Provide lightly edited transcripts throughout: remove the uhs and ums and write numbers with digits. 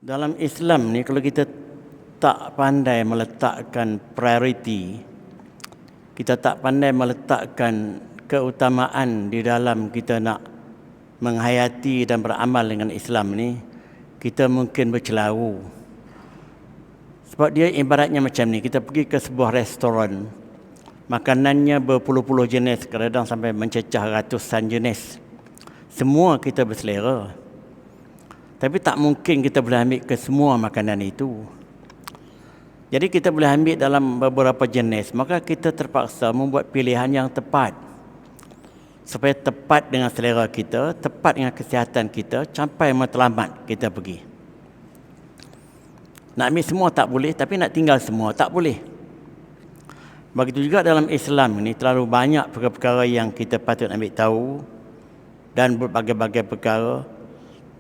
Dalam Islam ni, kalau kita tak pandai meletakkan priority, kita tak pandai meletakkan keutamaan di dalam kita nak menghayati dan beramal dengan Islam ni, kita mungkin bercelaru. Sebab dia ibaratnya macam ni, kita pergi ke sebuah restoran, makanannya berpuluh-puluh jenis, kadang-kadang sampai mencecah ratusan jenis. Semua kita berselera. Tapi tak mungkin kita boleh ambil ke semua makanan itu. Jadi kita boleh ambil dalam beberapa jenis, maka kita terpaksa membuat pilihan yang tepat. Supaya tepat dengan selera kita, tepat dengan kesihatan kita, sampai matlamat kita pergi. Nak ambil semua tak boleh, tapi nak tinggal semua tak boleh. Begitu juga dalam Islam ini, terlalu banyak perkara-perkara yang kita patut ambil tahu dan berbagai-bagai perkara.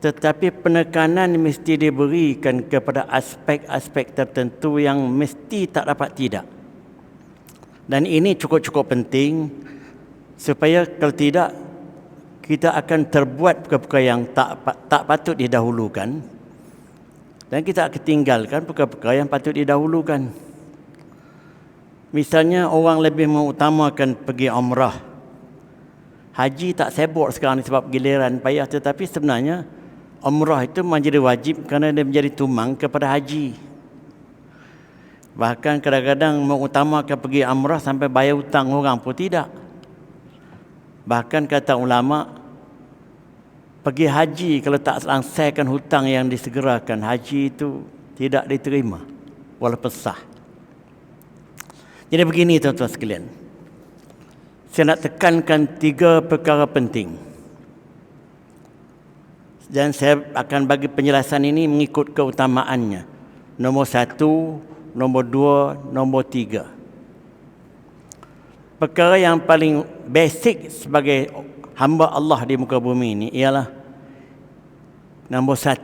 Tetapi penekanan mesti diberikan kepada aspek-aspek tertentu yang mesti tak dapat tidak. Dan ini cukup-cukup penting, supaya kalau tidak, kita akan terbuat perkara-perkara yang tak patut didahulukan, dan kita akan tinggalkan perkara-perkara yang patut didahulukan. Misalnya orang lebih mengutamakan pergi umrah. Haji tak sibuk sekarang ni sebab giliran payah, tetapi sebenarnya umrah itu menjadi wajib kerana dia menjadi tumang kepada haji. Bahkan kadang-kadang mengutamakan pergi umrah sampai bayar hutang orang pun tidak. Bahkan kata ulama, pergi haji kalau tak selesaikan hutang yang disegerakan, haji itu tidak diterima walaupun sah. Jadi begini tuan-tuan sekalian, saya nak tekankan 3 perkara penting. Dan saya akan bagi penjelasan ini mengikut keutamaannya. Nombor 1, nombor 2, nombor 3. Perkara yang paling basic sebagai hamba Allah di muka bumi ini ialah nombor 1,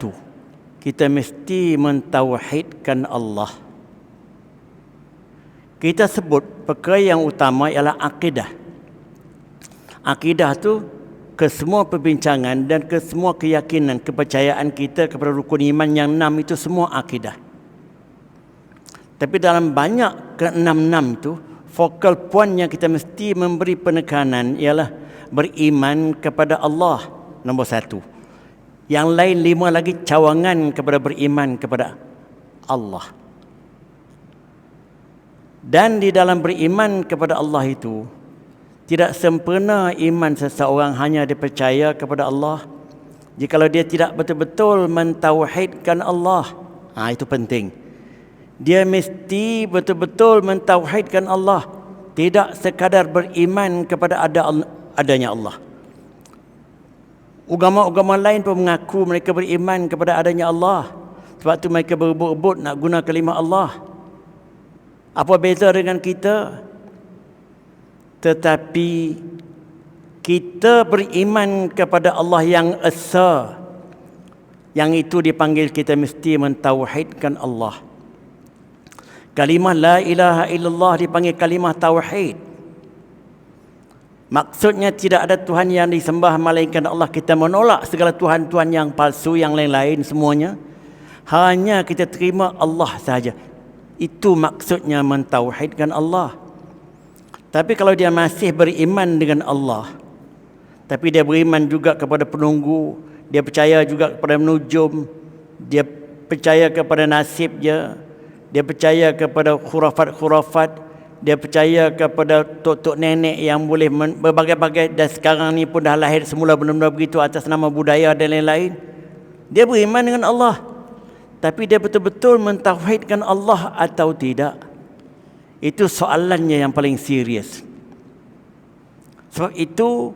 kita mesti mentauhidkan Allah. Kita sebut perkara yang utama ialah akidah. Akidah tu ke semua perbincangan dan ke semua keyakinan, kepercayaan kita kepada rukun iman yang 6 itu semua akidah. Tapi dalam banyak ke-6 itu, focal point yang kita mesti memberi penekanan ialah beriman kepada Allah, nombor 1. Yang lain 5 lagi cawangan kepada beriman kepada Allah. Dan di dalam beriman kepada Allah itu, tidak sempurna iman seseorang hanya dipercaya kepada Allah jikalau dia tidak betul-betul mentauhidkan Allah. Itu penting. Dia mesti betul-betul mentauhidkan Allah, tidak sekadar beriman kepada adanya Allah. Agama-agama lain pun mengaku mereka beriman kepada adanya Allah. Sebab tu mereka berebut-rebut nak guna kalimah Allah. Apa beza dengan kita? Tetapi kita beriman kepada Allah yang esa, yang itu dipanggil kita mesti mentauhidkan Allah. Kalimah la ilaha illallah dipanggil kalimah tauhid. Maksudnya tidak ada Tuhan yang disembah melainkan Allah. Kita menolak segala Tuhan-Tuhan yang palsu, yang lain-lain semuanya. Hanya kita terima Allah sahaja. Itu maksudnya mentauhidkan Allah. Tapi kalau dia masih beriman dengan Allah, tapi dia beriman juga kepada penunggu, dia percaya juga kepada menujum, dia percaya kepada nasib dia percaya kepada khurafat-khurafat, dia percaya kepada tok-tok nenek yang boleh berbagai-bagai, dan sekarang ni pun dah lahir semula benda-benda begitu atas nama budaya dan lain-lain. Dia beriman dengan Allah, tapi dia betul-betul mentauhidkan Allah atau tidak? Itu soalannya yang paling serius. Sebab itu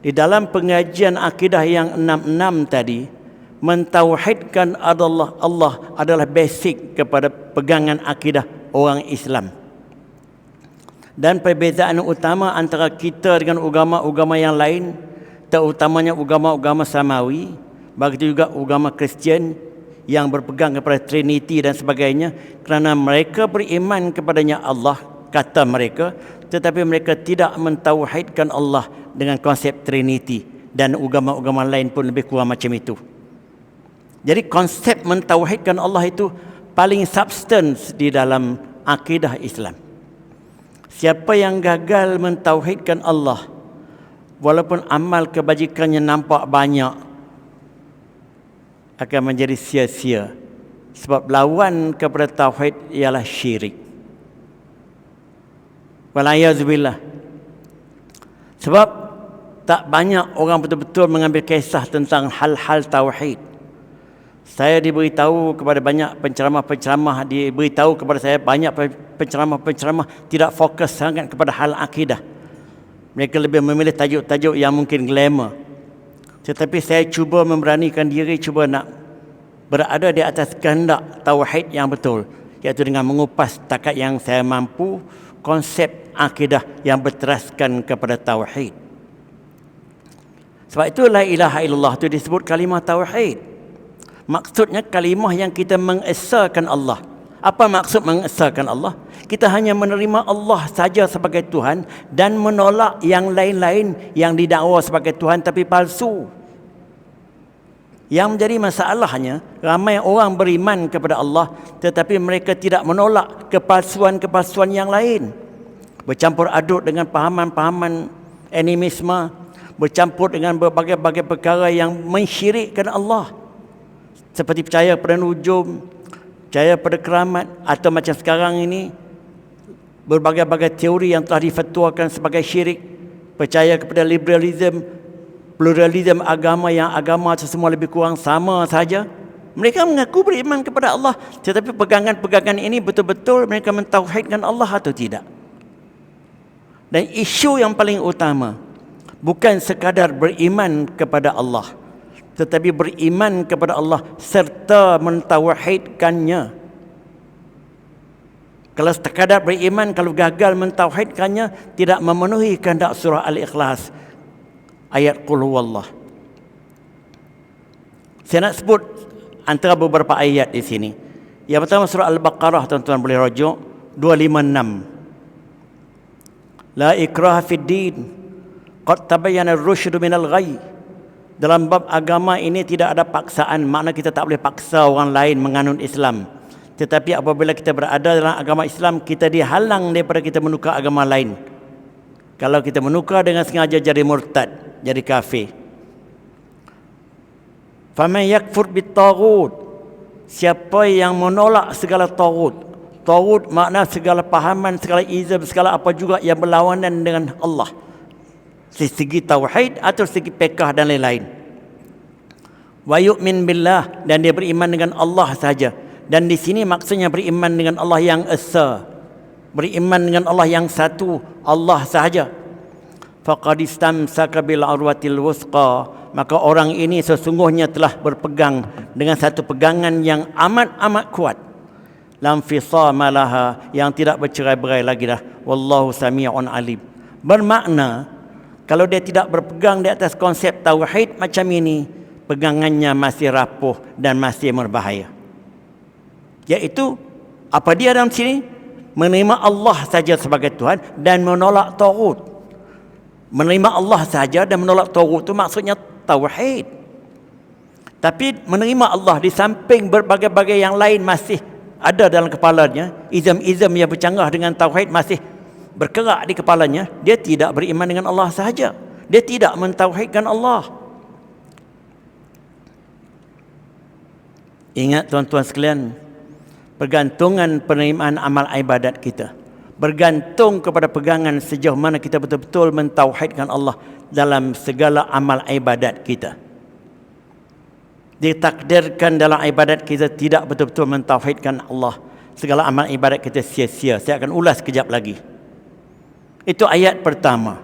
di dalam pengajian akidah yang 6 tadi, mentauhidkan Allah adalah basic kepada pegangan akidah orang Islam. Dan perbezaan utama antara kita dengan agama-agama yang lain, terutamanya agama-agama Samawi, begitu juga agama Kristian yang berpegang kepada Trinity dan sebagainya, kerana mereka beriman kepadanya Allah, kata mereka, tetapi mereka tidak mentauhidkan Allah dengan konsep Trinity, dan agama-agama lain pun lebih kurang macam itu. Jadi konsep mentauhidkan Allah itu paling substance di dalam akidah Islam. Siapa yang gagal mentauhidkan Allah, walaupun amal kebajikannya nampak banyak, akan menjadi sia-sia. Sebab lawan kepada tauhid ialah syirik. Walayazubillah. Sebab tak banyak orang betul-betul mengambil kisah tentang hal-hal tauhid. Saya diberitahu kepada banyak penceramah-penceramah, diberitahu kepada saya banyak penceramah-penceramah tidak fokus sangat kepada hal akidah. Mereka lebih memilih tajuk-tajuk yang mungkin glamour. Tetapi saya cuba memberanikan diri, cuba nak berada di atas kehendak tauhid yang betul, iaitu dengan mengupas takat yang saya mampu konsep akidah yang berteraskan kepada tauhid. Sebab itu la ilaha illallah itu disebut kalimah tauhid. Maksudnya kalimah yang kita mengesahkan Allah. Apa maksud mengesahkan Allah? Kita hanya menerima Allah saja sebagai Tuhan dan menolak yang lain-lain yang didakwa sebagai Tuhan tapi palsu. Yang menjadi masalahnya, ramai orang beriman kepada Allah tetapi mereka tidak menolak kepalsuan-kepalsuan yang lain. Bercampur aduk dengan pahaman-pahaman animisme, bercampur dengan berbagai-bagai perkara yang mensyirikkan Allah. Seperti percaya pada nujum, percaya pada keramat, atau macam sekarang ini berbagai-bagai teori yang telah difatwakan sebagai syirik, percaya kepada liberalism, pluralism agama, yang agama semua lebih kurang sama saja. Mereka mengaku beriman kepada Allah, tetapi pegangan-pegangan ini betul-betul mereka mentauhidkan Allah atau tidak? Dan isu yang paling utama bukan sekadar beriman kepada Allah, tetapi beriman kepada Allah serta mentauhidkannya. Kalau sekadar beriman, kalau gagal mentauhidkannya, tidak memenuhi kehendak surah Al-Ikhlas ayat Qul Huwallah. Saya nak sebut antara beberapa ayat di sini. Yang pertama surah Al-Baqarah, tuan-tuan boleh rujuk 256. La ikraha fid din, qad tabayyana ar-rusydu minal ghayy. Dalam bab agama ini tidak ada paksaan, makna kita tak boleh paksa orang lain menganut Islam. Tetapi apabila kita berada dalam agama Islam, kita dihalang daripada kita menukar agama lain. Kalau kita menukar dengan sengaja jadi murtad, jadi kafir. Faman yakfur bit-taghut, siapa yang menolak segala taghut. Taghut makna segala pahaman, segala izam, segala apa juga yang berlawanan dengan Allah. Segi tauhid atau segi pekah dan lain-lain. Wa yu'min billah, dan dia beriman dengan Allah saja. Dan di sini maksudnya beriman dengan Allah yang esa, beriman dengan Allah yang satu, Allah sahaja. Faqad istamsaka bil urwatil wusqa, maka orang ini sesungguhnya telah berpegang dengan satu pegangan yang amat-amat kuat. Lam fisama laha, yang tidak bercerai-berai lagi dah. Wallahu sami'un alim. Bermakna kalau dia tidak berpegang di atas konsep tauhid macam ini, pegangannya masih rapuh dan masih berbahaya. Iaitu apa dia dalam sini? Menerima Allah saja sebagai Tuhan dan menolak taghut. Menerima Allah saja dan menolak taghut itu maksudnya tauhid. Tapi menerima Allah di samping berbagai-bagai yang lain masih ada dalam kepalanya, izam-izam yang bercanggah dengan tauhid masih berkerak di kepalanya, dia tidak beriman dengan Allah sahaja. Dia tidak mentauhidkan Allah. Ingat tuan-tuan sekalian, pergantungan penerimaan amal ibadat kita bergantung kepada pegangan sejauh mana kita betul-betul mentauhidkan Allah dalam segala amal ibadat kita. Ditakdirkan dalam ibadat kita tidak betul-betul mentauhidkan Allah, segala amal ibadat kita sia-sia. Saya akan ulas kejap lagi. Itu ayat pertama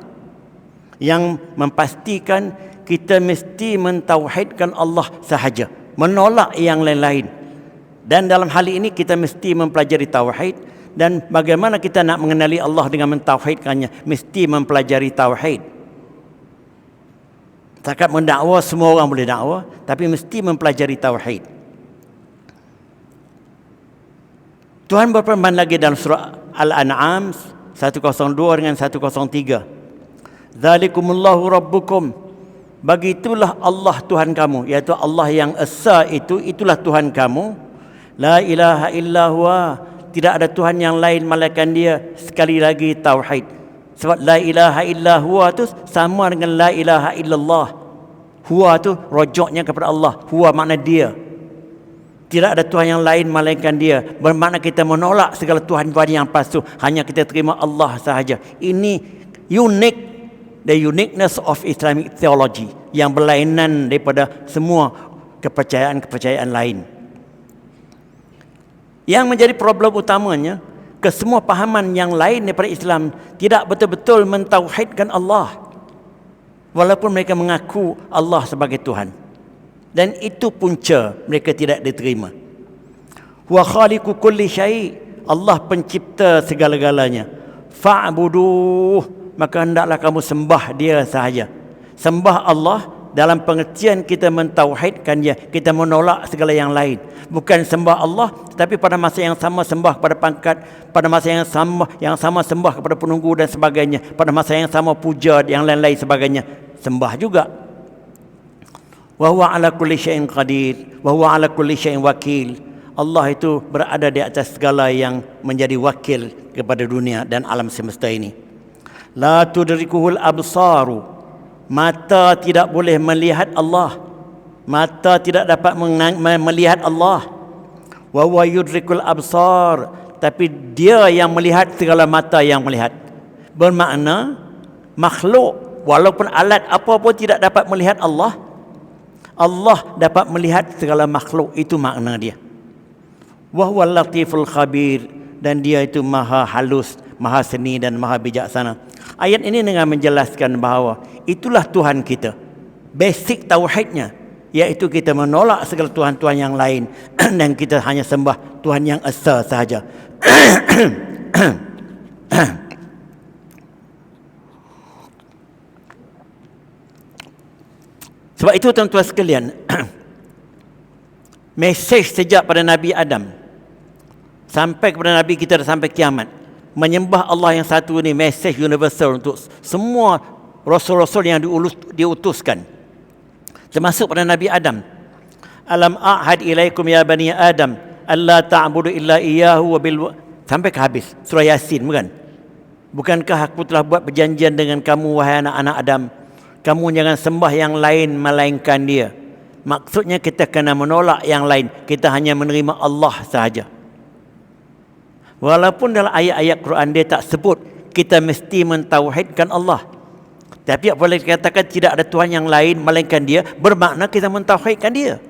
yang memastikan kita mesti mentauhidkan Allah sahaja, menolak yang lain-lain. Dan dalam hal ini kita mesti mempelajari tauhid, dan bagaimana kita nak mengenali Allah dengan mentauhidkannya, mesti mempelajari tauhid. Takat mendakwa, semua orang boleh dakwa, tapi mesti mempelajari tauhid. Tuhan berfirman lagi dalam surah Al-An'am 102 dengan 103. Zalikumullahu rabbukum, Begitulah Allah Tuhan kamu, iaitu Allah yang esa itu, itulah Tuhan kamu. La ilaha illa huwa, tidak ada Tuhan yang lain melainkan dia. Sekali lagi tauhid. Sebab la ilaha illa huwa tu sama dengan la ilaha illallah. Huwa tu rojoknya kepada Allah. Huwa makna dia. Tidak ada Tuhan yang lain melainkan dia. Bermakna kita menolak segala Tuhan-Tuhan yang palsu. Hanya kita terima Allah sahaja. Ini unik, the uniqueness of Islamic theology, yang berlainan daripada semua kepercayaan-kepercayaan lain. Yang menjadi problem utamanya, kesemua pahaman yang lain daripada Islam tidak betul-betul mentauhidkan Allah, walaupun mereka mengaku Allah sebagai Tuhan. Dan itu punca mereka tidak diterima. Wa khaliqu kulli syai', Allah pencipta segala-galanya. Fa'buduh, maka hendaklah kamu sembah dia sahaja. Sembah Allah dalam pengertian kita mentauhidkan dia, kita menolak segala yang lain. Bukan sembah Allah, tapi pada masa yang sama sembah kepada pangkat, pada masa yang sama sembah kepada penunggu dan sebagainya, pada masa yang sama puja yang lain-lain sebagainya, sembah juga. Wa huwa ala kulli syai'in qadir, wa huwa ala kulli syai'in wakil. Allah itu berada di atas segala yang menjadi wakil kepada dunia dan alam semesta ini. La tudrikuhul absaru, mata tidak boleh melihat Allah. Mata tidak dapat melihat Allah. Wa huwa yudrikul absar, tapi dia yang melihat segala mata yang melihat. Bermakna makhluk walaupun alat apa pun tidak dapat melihat Allah, Allah dapat melihat segala makhluk. Itu makna dia. Wa huwal latiful khabir, dan dia itu maha halus, maha seni dan maha bijaksana. Ayat ini dengan menjelaskan bahawa itulah Tuhan kita. Basic tauhidnya, iaitu kita menolak segala Tuhan-Tuhan yang lain dan kita hanya sembah Tuhan yang esa sahaja. Sebab itu tuan-tuan sekalian, mesej sejak pada Nabi Adam sampai kepada Nabi kita sampai kiamat, menyembah Allah yang satu ini mesej universal untuk semua rasul-rasul yang diutuskan, termasuk pada Nabi Adam. Alam a'had ilaikum ya bani Adam alla ta'budu illa iyyahu wa bil, sampai ke habis surah Yasin, bukan? Bukankah aku telah buat perjanjian dengan kamu wahai anak-anak Adam, kamu jangan sembah yang lain melainkan dia. Maksudnya kita kena menolak yang lain, kita hanya menerima Allah sahaja. Walaupun dalam ayat-ayat Quran dia tak sebut kita mesti mentauhidkan Allah, tapi boleh dikatakan tidak ada Tuhan yang lain melainkan dia, bermakna kita mentauhidkan dia.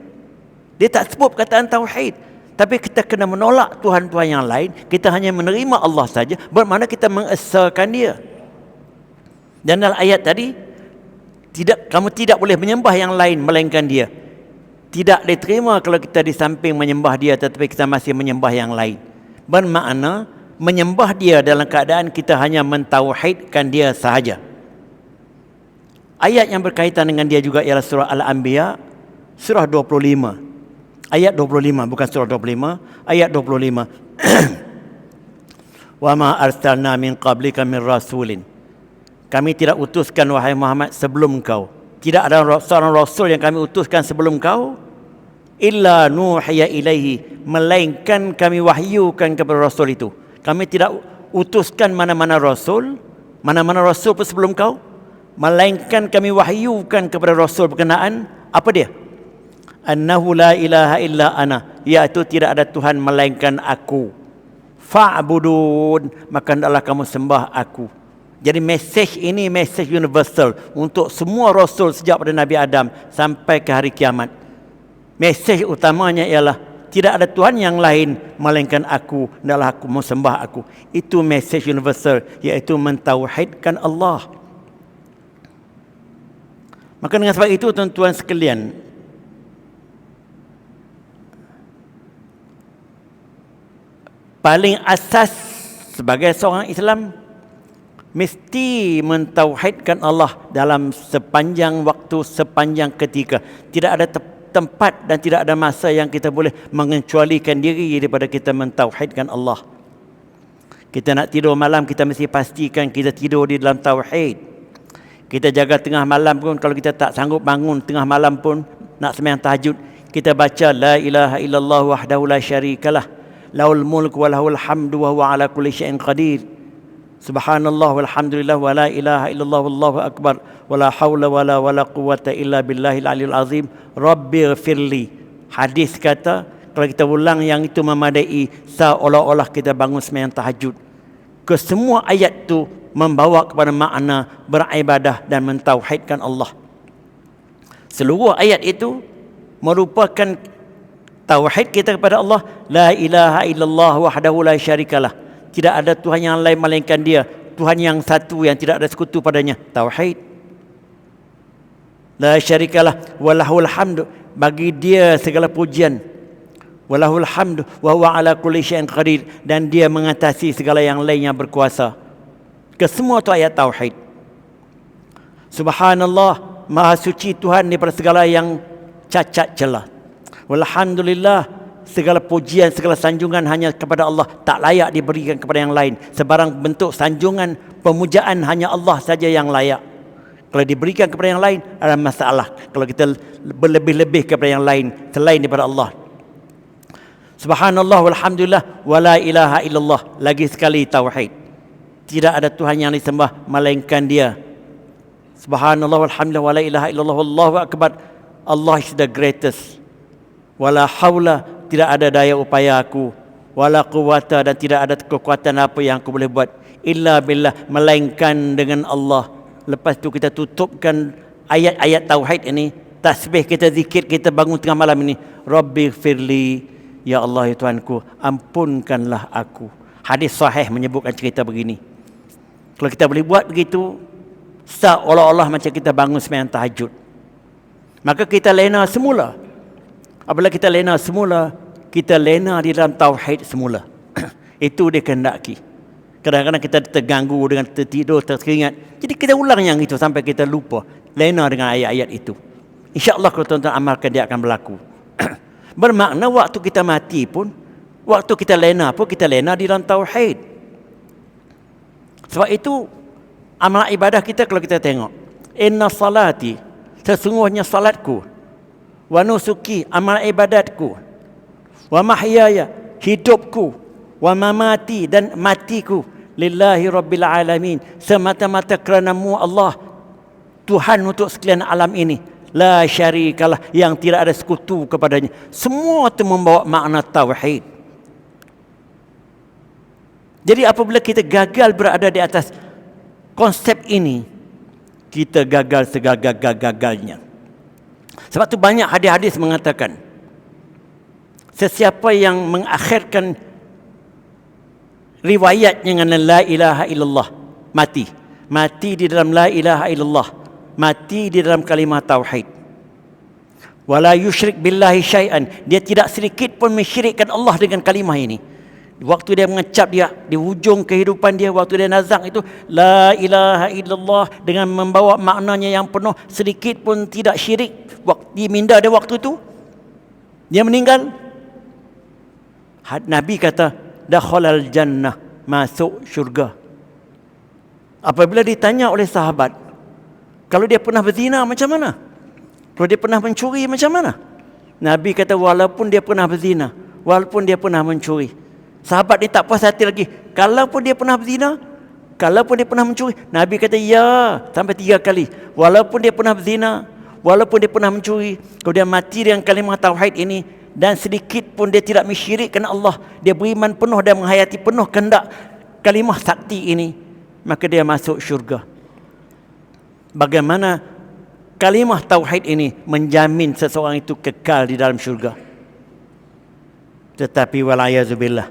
Dia tak sebut perkataan tauhid, tapi kita kena menolak Tuhan-Tuhan yang lain, kita hanya menerima Allah saja, bermakna kita mengesakan dia. Dan dalam ayat tadi, kamu tidak boleh menyembah yang lain melainkan dia. Tidak diterima kalau kita di samping menyembah dia tetapi kita masih menyembah yang lain. Bermakna menyembah dia dalam keadaan kita hanya mentauhidkan dia sahaja. Ayat yang berkaitan dengan dia juga ialah surah Al-Anbiya, surah 25. Ayat 25, bukan surah 25, ayat 25. Wa ma arsalna min qablika min rasulin, kami tidak utuskan wahai Muhammad sebelum kau, tidak ada seorang rasul yang kami utuskan sebelum kau, illa nuhiya ilaihi, melainkan kami wahyukan kepada rasul itu. Kami tidak utuskan mana-mana rasul pun sebelum kau, melainkan kami wahyukan kepada rasul berkenaan apa dia? Annahu la ilaha illa ana, iaitu tidak ada Tuhan melainkan aku. Fa'budun, maka hendaklah kamu sembah aku. Jadi mesej ini mesej universal untuk semua rasul sejak pada Nabi Adam sampai ke hari kiamat. Mesej utamanya ialah tidak ada Tuhan yang lain melainkan aku, hendaklah aku sembah aku. Itu mesej universal, iaitu mentauhidkan Allah. Maka dengan sebab itu tuan-tuan sekalian, paling asas sebagai seorang Islam mesti mentauhidkan Allah dalam sepanjang waktu, sepanjang ketika. Tidak ada tempat dan tidak ada masa yang kita boleh mengecualikan diri daripada kita mentauhidkan Allah. Kita nak tidur malam, kita mesti pastikan kita tidur di dalam tauhid. Kita jaga tengah malam pun, kalau kita tak sanggup bangun tengah malam pun nak sembahyang tahajud, kita baca la ilaha illallah wahdahu la syarikalah lahul mulk wa lahul hamdu wa huwa ala kulli syai'in qadir. Subhanallah walhamdulillah wa la ilaha illallah wallahu akbar wa la hawla wa la quwwata illa billahil aliyil azim. Rabbighfirli. Hadis kata kalau kita ulang yang itu memadai, seolah-olah kita bangun sembahyang tahajud. Kesemua ayat tu membawa kepada makna beribadah dan mentauhidkan Allah. Seluruh ayat itu merupakan tauhid kita kepada Allah. La ilaha illallah wahdahu la syarikalah. Tidak ada Tuhan yang lain melainkan Dia. Tuhan yang satu yang tidak ada sekutu padanya. Tauhid. La syarikalah walahul hamdu. Bagi Dia segala pujian. Walahul hamdu wa huwa ala kulli syai'in qadir. Dan Dia mengatasi segala yang lain yang berkuasa. Kesemua itu ayat tauhid. Subhanallah, Maha suci Tuhan daripada segala yang cacat celah. Walhamdulillah, segala pujian, segala sanjungan hanya kepada Allah, tak layak diberikan kepada yang lain. Sebarang bentuk sanjungan, pemujaan hanya Allah saja yang layak. Kalau diberikan kepada yang lain, ada masalah. Kalau kita berlebih-lebih kepada yang lain selain daripada Allah. Subhanallah walhamdulillah wa la ilaha illallah. Lagi sekali tauhid. Tidak ada Tuhan yang disembah melainkan Dia. Subhanallah walhamdulillah wa la ilaha illallah wallahu akbar. Allah is the greatest. Wala haula, tidak ada daya upaya aku, wala quwwata, dan tidak ada kekuatan apa yang aku boleh buat, illa billah, melainkan dengan Allah. Lepas tu kita tutupkan ayat-ayat tauhid ini, tasbih kita, zikir kita bangun tengah malam ini, Rabbighfirli, ya Allah ya Tuhanku, ampunkanlah aku. Hadis sahih menyebutkan cerita begini. Kalau kita boleh buat begitu, seolah-olah macam kita bangun sembahyang tahajud, maka kita lena semula. Apabila kita lena semula, kita lena di dalam tauhid semula. Itu dia kehendaki. Kadang-kadang kita terganggu dengan tertidur, teringat. Jadi kita ulang yang itu sampai kita lupa. Lena dengan ayat-ayat itu. InsyaAllah kalau tuan-tuan amalkan, dia akan berlaku. Bermakna waktu kita mati pun, waktu kita lena pun, kita lena di dalam tauhid. Sebab itu, amal ibadah kita kalau kita tengok. Inna salati, sesungguhnya salatku. Wa nusuki, amal ibadatku. Wa mahyaya, hidupku. Wa mamati, dan matiku. Lillahi rabbil alamin, semata-mata kerana-Mu Allah, Tuhan untuk sekalian alam ini. La syarikalah, yang tidak ada sekutu kepadanya. Semua itu membawa makna tauhid. Jadi apabila kita gagal berada di atas konsep ini, kita gagal segagal-gagalnya. Sebab tu banyak hadis-hadis mengatakan, sesiapa yang mengakhirkan riwayatnya dengan la ilaha illallah, mati di dalam la ilaha illallah, mati di dalam kalimah tauhid. Wala yusyrik billahi syai'an, dia tidak sedikit pun mensyirikkan Allah dengan kalimah ini. Waktu dia mengecap, dia di hujung kehidupan dia, waktu dia nazak itu la ilaha illallah dengan membawa maknanya yang penuh, sedikit pun tidak syirik. Waktu minda dia waktu itu, dia meninggal, Nabi kata dakhalal jannah, masuk syurga. Apabila ditanya oleh sahabat, kalau dia pernah berzina macam mana? Kalau dia pernah mencuri macam mana? Nabi kata walaupun dia pernah berzina, walaupun dia pernah mencuri, sahabat ni tak puas hati lagi. Kalaupun dia pernah berzina, kalaupun dia pernah mencuri, Nabi kata ya, sampai 3 kali. Walaupun dia pernah berzina, walaupun dia pernah mencuri, kalau dia mati dengan kalimah tauhid ini, dan sedikit pun dia tidak mensyirikkan Allah, dia beriman penuh dan menghayati penuh kehendak kalimah sakti ini, maka dia masuk syurga. Bagaimana kalimah tauhid ini menjamin seseorang itu kekal di dalam syurga. Tetapi walayazubillah,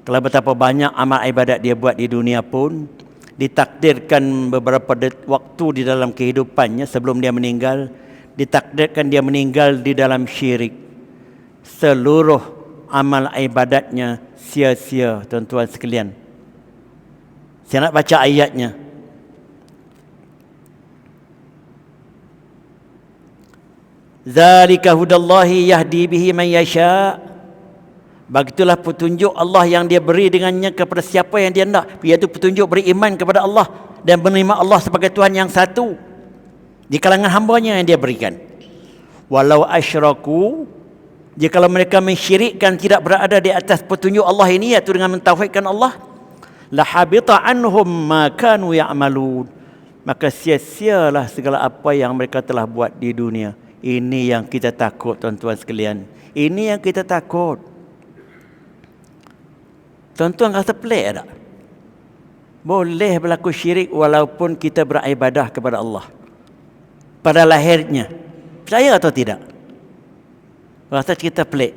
kalau betapa banyak amal ibadat dia buat di dunia pun, ditakdirkan beberapa waktu di dalam kehidupannya sebelum dia meninggal, ditakdirkan dia meninggal di dalam syirik. Seluruh amal ibadatnya sia-sia, tuan-tuan sekalian. Saya nak baca ayatnya. Zalika hudallahi yahdi bihi man yasha Begitulah petunjuk Allah yang dia beri dengannya kepada siapa yang dia nak, iaitu petunjuk beriman kepada Allah dan menerima Allah sebagai Tuhan yang satu di kalangan hambanya yang dia berikan. Walau asyraku, jika mereka mensyirikkan, tidak berada di atas petunjuk Allah ini, iaitu dengan mentauhidkan Allah, la habita anhum ma kanu ya'malun, maka sia-sialah segala apa yang mereka telah buat di dunia. Ini yang kita takut, tuan-tuan sekalian. Ini yang kita takut. Tuan-tuan rasa pelik tak? Boleh berlaku syirik walaupun kita beribadah kepada Allah pada lahirnya. Percaya atau tidak? Rasa kita pelik.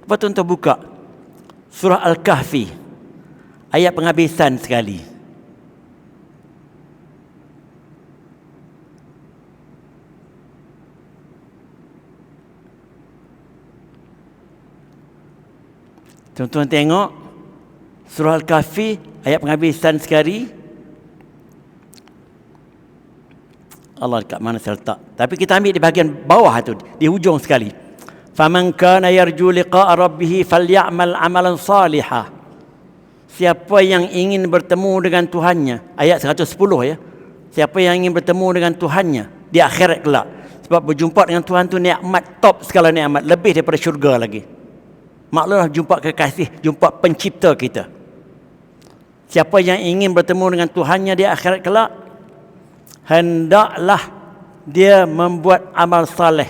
Cuba tuan-tuan buka surah Al-Kahfi, ayat penghabisan sekali. Tuan-tuan tengok surah Al-Kahfi, ayat penghabisan sekali. Allah, dekat mana saya letak? Tapi kita ambil di bahagian bawah tu, di hujung sekali. Faman kana yarju liqa'a rabbih falyamal 'amalan salihah. Siapa yang ingin bertemu dengan Tuhannya, ayat 110 ya. Siapa yang ingin bertemu dengan Tuhannya di akhirat kelak. Sebab berjumpa dengan Tuhan tu nikmat top sekali, nikmat lebih daripada syurga lagi. Maklumlah jumpa kekasih, jumpa pencipta kita. Siapa yang ingin bertemu dengan Tuhannya di akhirat kelak, hendaklah dia membuat amal saleh.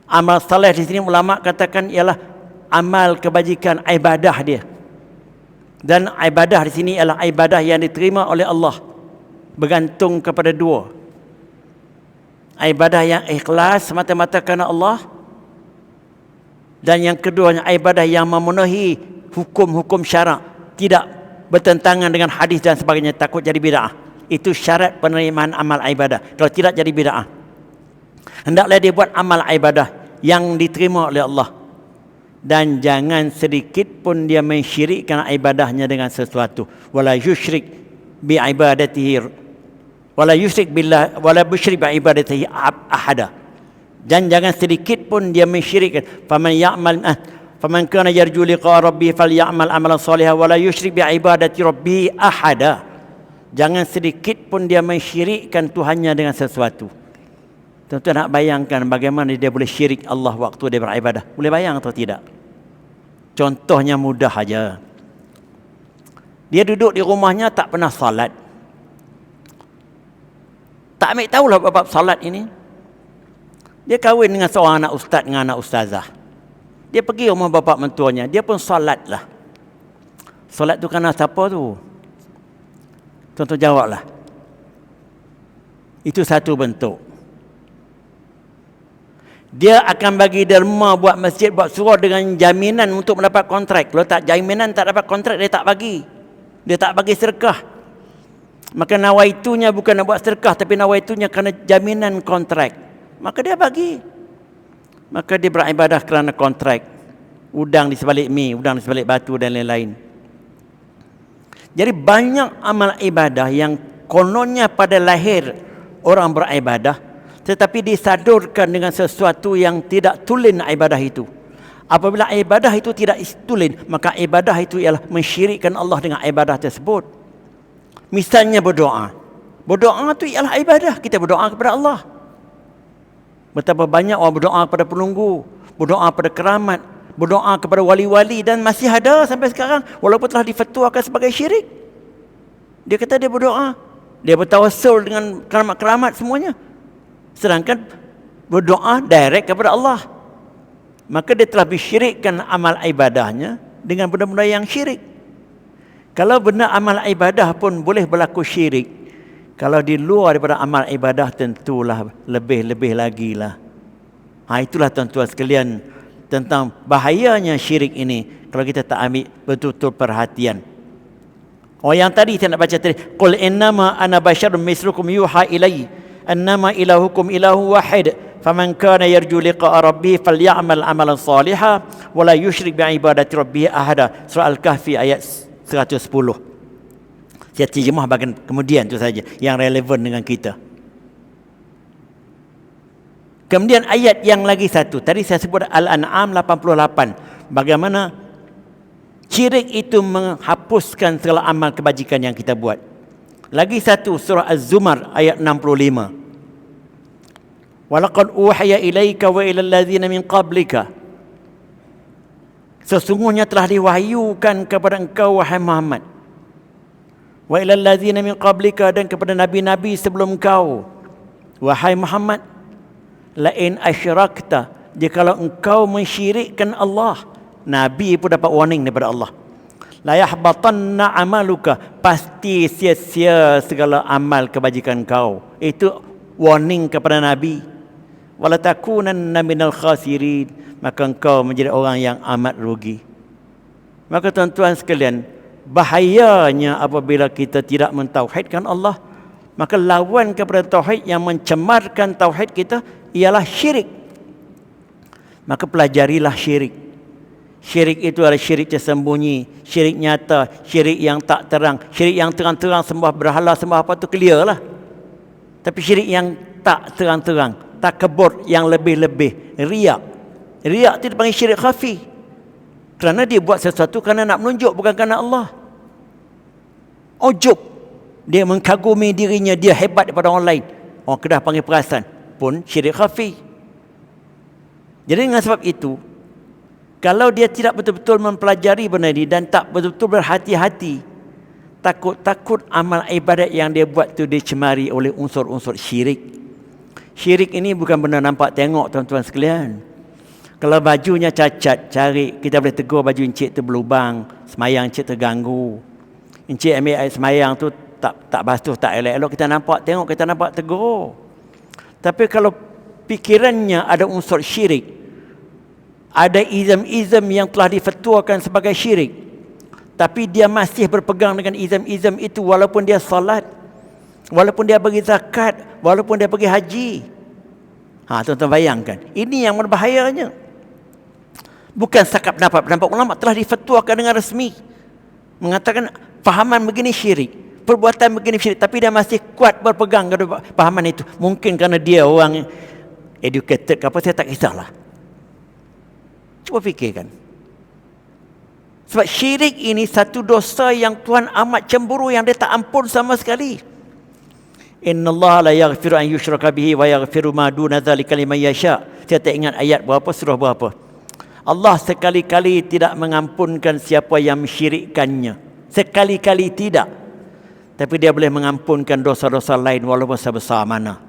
Amal saleh di sini ulama katakan ialah amal kebajikan, ibadah dia. Dan ibadah di sini ialah ibadah yang diterima oleh Allah, bergantung kepada dua. Ibadah yang ikhlas semata-mata kerana Allah, dan yang keduanya ibadah yang memenuhi hukum-hukum syarak, tidak bertentangan dengan hadis dan sebagainya, takut jadi bid'ah. Itu syarat penerimaan amal ibadah. Kalau tidak, jadi bid'ah. Hendaklah dia buat amal ibadah yang diterima oleh Allah, dan jangan sedikit pun dia mensyirikkan ibadahnya dengan sesuatu. Wala yusyrik bi ibadatihi, wala yusyrik billah, wala yusyrik bi ibadatihi ahada. Dan jangan sedikit pun dia mensyirikkan. Faman kana yarju liqa rabbih falyamal amalan salihan wala yusyrik bi ibadati rabbih ahada. Jangan sedikit pun dia mensyirikkan Tuhannya dengan sesuatu. Tuan-tuan nak bayangkan bagaimana dia boleh syirik Allah waktu dia beribadah? Boleh bayang atau tidak? Contohnya mudah aja. Dia duduk di rumahnya tak pernah salat. Tak ambil tahulah bab salat ini. Dia kahwin dengan seorang anak ustaz dengan anak ustazah. Dia pergi rumah bapa mentuanya, dia pun solatlah. Solat tu kerana siapa tu? Tuan-tuan jawablah. Itu satu bentuk. Dia akan bagi derma buat masjid, buat surau dengan jaminan untuk mendapat kontrak. Kalau tak jaminan, tak dapat kontrak, dia tak bagi. Dia tak bagi sedekah. Maka nawaitunya bukan nak buat sedekah, tapi nawaitunya kerana jaminan kontrak. Maka dia bagi. Maka dia beribadah kerana kontrak. Udang di sebalik mi, udang di sebalik batu dan lain-lain. Jadi banyak amal ibadah yang kononnya pada lahir orang beribadah, tetapi disadurkan dengan sesuatu yang tidak tulen ibadah itu. Apabila ibadah itu tidak tulen, maka ibadah itu ialah mensyirikkan Allah dengan ibadah tersebut. Misalnya berdoa. Berdoa itu ialah ibadah. Kita berdoa kepada Allah. Betapa banyak orang berdoa kepada penunggu, berdoa kepada keramat, berdoa kepada wali-wali, dan masih ada sampai sekarang walaupun telah difatwakan sebagai syirik. Dia kata dia berdoa, dia bertawassul dengan keramat-keramat semuanya, sedangkan berdoa direct kepada Allah. Maka dia telah bersyirikkan amal ibadahnya dengan benda-benda yang syirik. Kalau benar amal ibadah pun boleh berlaku syirik, kalau di luar daripada amal ibadah tentulah lebih-lebih lagi lah. Itulah tuan-tuan sekalian tentang bahayanya syirik ini kalau kita tak ambil betul-betul perhatian. Yang tadi saya nak baca tadi, qul innama ana basyarun mislukum yuha ilai annama ilahukum ilahu wahid faman kana yarju liqa'a rabbih falyamal amalan salihan wala yusyrik bi ibadati rabbih ahada. Surah Al-Kahfi ayat 110. Saya terjemah bahagian kemudian tu saja yang relevan dengan kita. Kemudian ayat yang lagi satu, tadi saya sebut Al-An'am 88. bagaimana syirik itu menghapuskan segala amal kebajikan yang kita buat. Lagi satu, surah Az-Zumar ayat 65. Walaqad uhiya ilaika wa ilal ladzina min qablika. Sesungguhnya telah diwahyukan kepada engkau wahai Muhammad. Wa ilal ladzina min qablika, dan kepada nabi-nabi sebelum engkau wahai Muhammad, la in asyrakta, jikalau engkau mensyirikkan Allah, nabi pun dapat warning daripada Allah. La yahbatanna amaluka, pasti sia-sia segala amal kebajikan kau. Itu warning kepada nabi. Wala takunanna minal khasirin, maka engkau menjadi orang yang amat rugi. Maka tuan-tuan sekalian, bahayanya apabila kita tidak mentauhidkan Allah, maka lawan kepada tauhid yang mencemarkan tauhid kita ialah syirik. Maka pelajarilah syirik. Syirik itu adalah syirik tersembunyi, syirik nyata, syirik yang tak terang. Syirik yang terang-terang sembah berhala, sembah apa tu clear lah. Tapi syirik yang tak terang-terang, takabur yang lebih-lebih, riak. Riak itu dipanggil syirik khafi. Kerana dia buat sesuatu kerana nak menunjuk, bukan kerana Allah. Ujub, dia mengkagumi dirinya, dia hebat daripada orang lain. Orang Kedah panggil perasan, pun syirik khafi. Jadi dengan sebab itu, kalau dia tidak betul-betul mempelajari benda ini dan tak betul-betul berhati-hati, takut-takut amal ibadat yang dia buat tu dicemari oleh unsur-unsur syirik. Syirik ini bukan benda nampak tengok, tuan-tuan sekalian. Kalau bajunya cacat, cari, kita boleh tegur baju encik tu berlubang, semayang encik terganggu. Encik ambil air semayang tu tak basuh, tak elok-elok, kita nampak tengok, kita nampak tegur. Tapi kalau fikirannya ada unsur syirik, ada izam-izam yang telah difetuakan sebagai syirik, tapi dia masih berpegang dengan izam-izam itu walaupun dia salat, walaupun dia bagi zakat, walaupun dia pergi haji. Tuan-tuan bayangkan, ini yang berbahayanya. Bukan sekadar pendapat ulama, telah difetuakan dengan resmi, mengatakan fahaman begini syirik, perbuatan begini syirik, tapi dia masih kuat berpegang kepada fahaman itu. Mungkin kerana dia orang educated ke apa, saya tak kisahlah. Cuba fikirkan. Sebab syirik ini satu dosa yang Tuhan amat cemburu, yang dia tak ampun sama sekali. Innallaha la yaghfiru an yushraka bihi wa yaghfiru ma duna dzalika liman yasha. Saya tak ingat ayat berapa, surah berapa. Allah sekali-kali tidak mengampunkan siapa yang mensyirikkannya. Sekali-kali tidak. Tapi dia boleh mengampunkan dosa-dosa lain walaupun sebesar mana.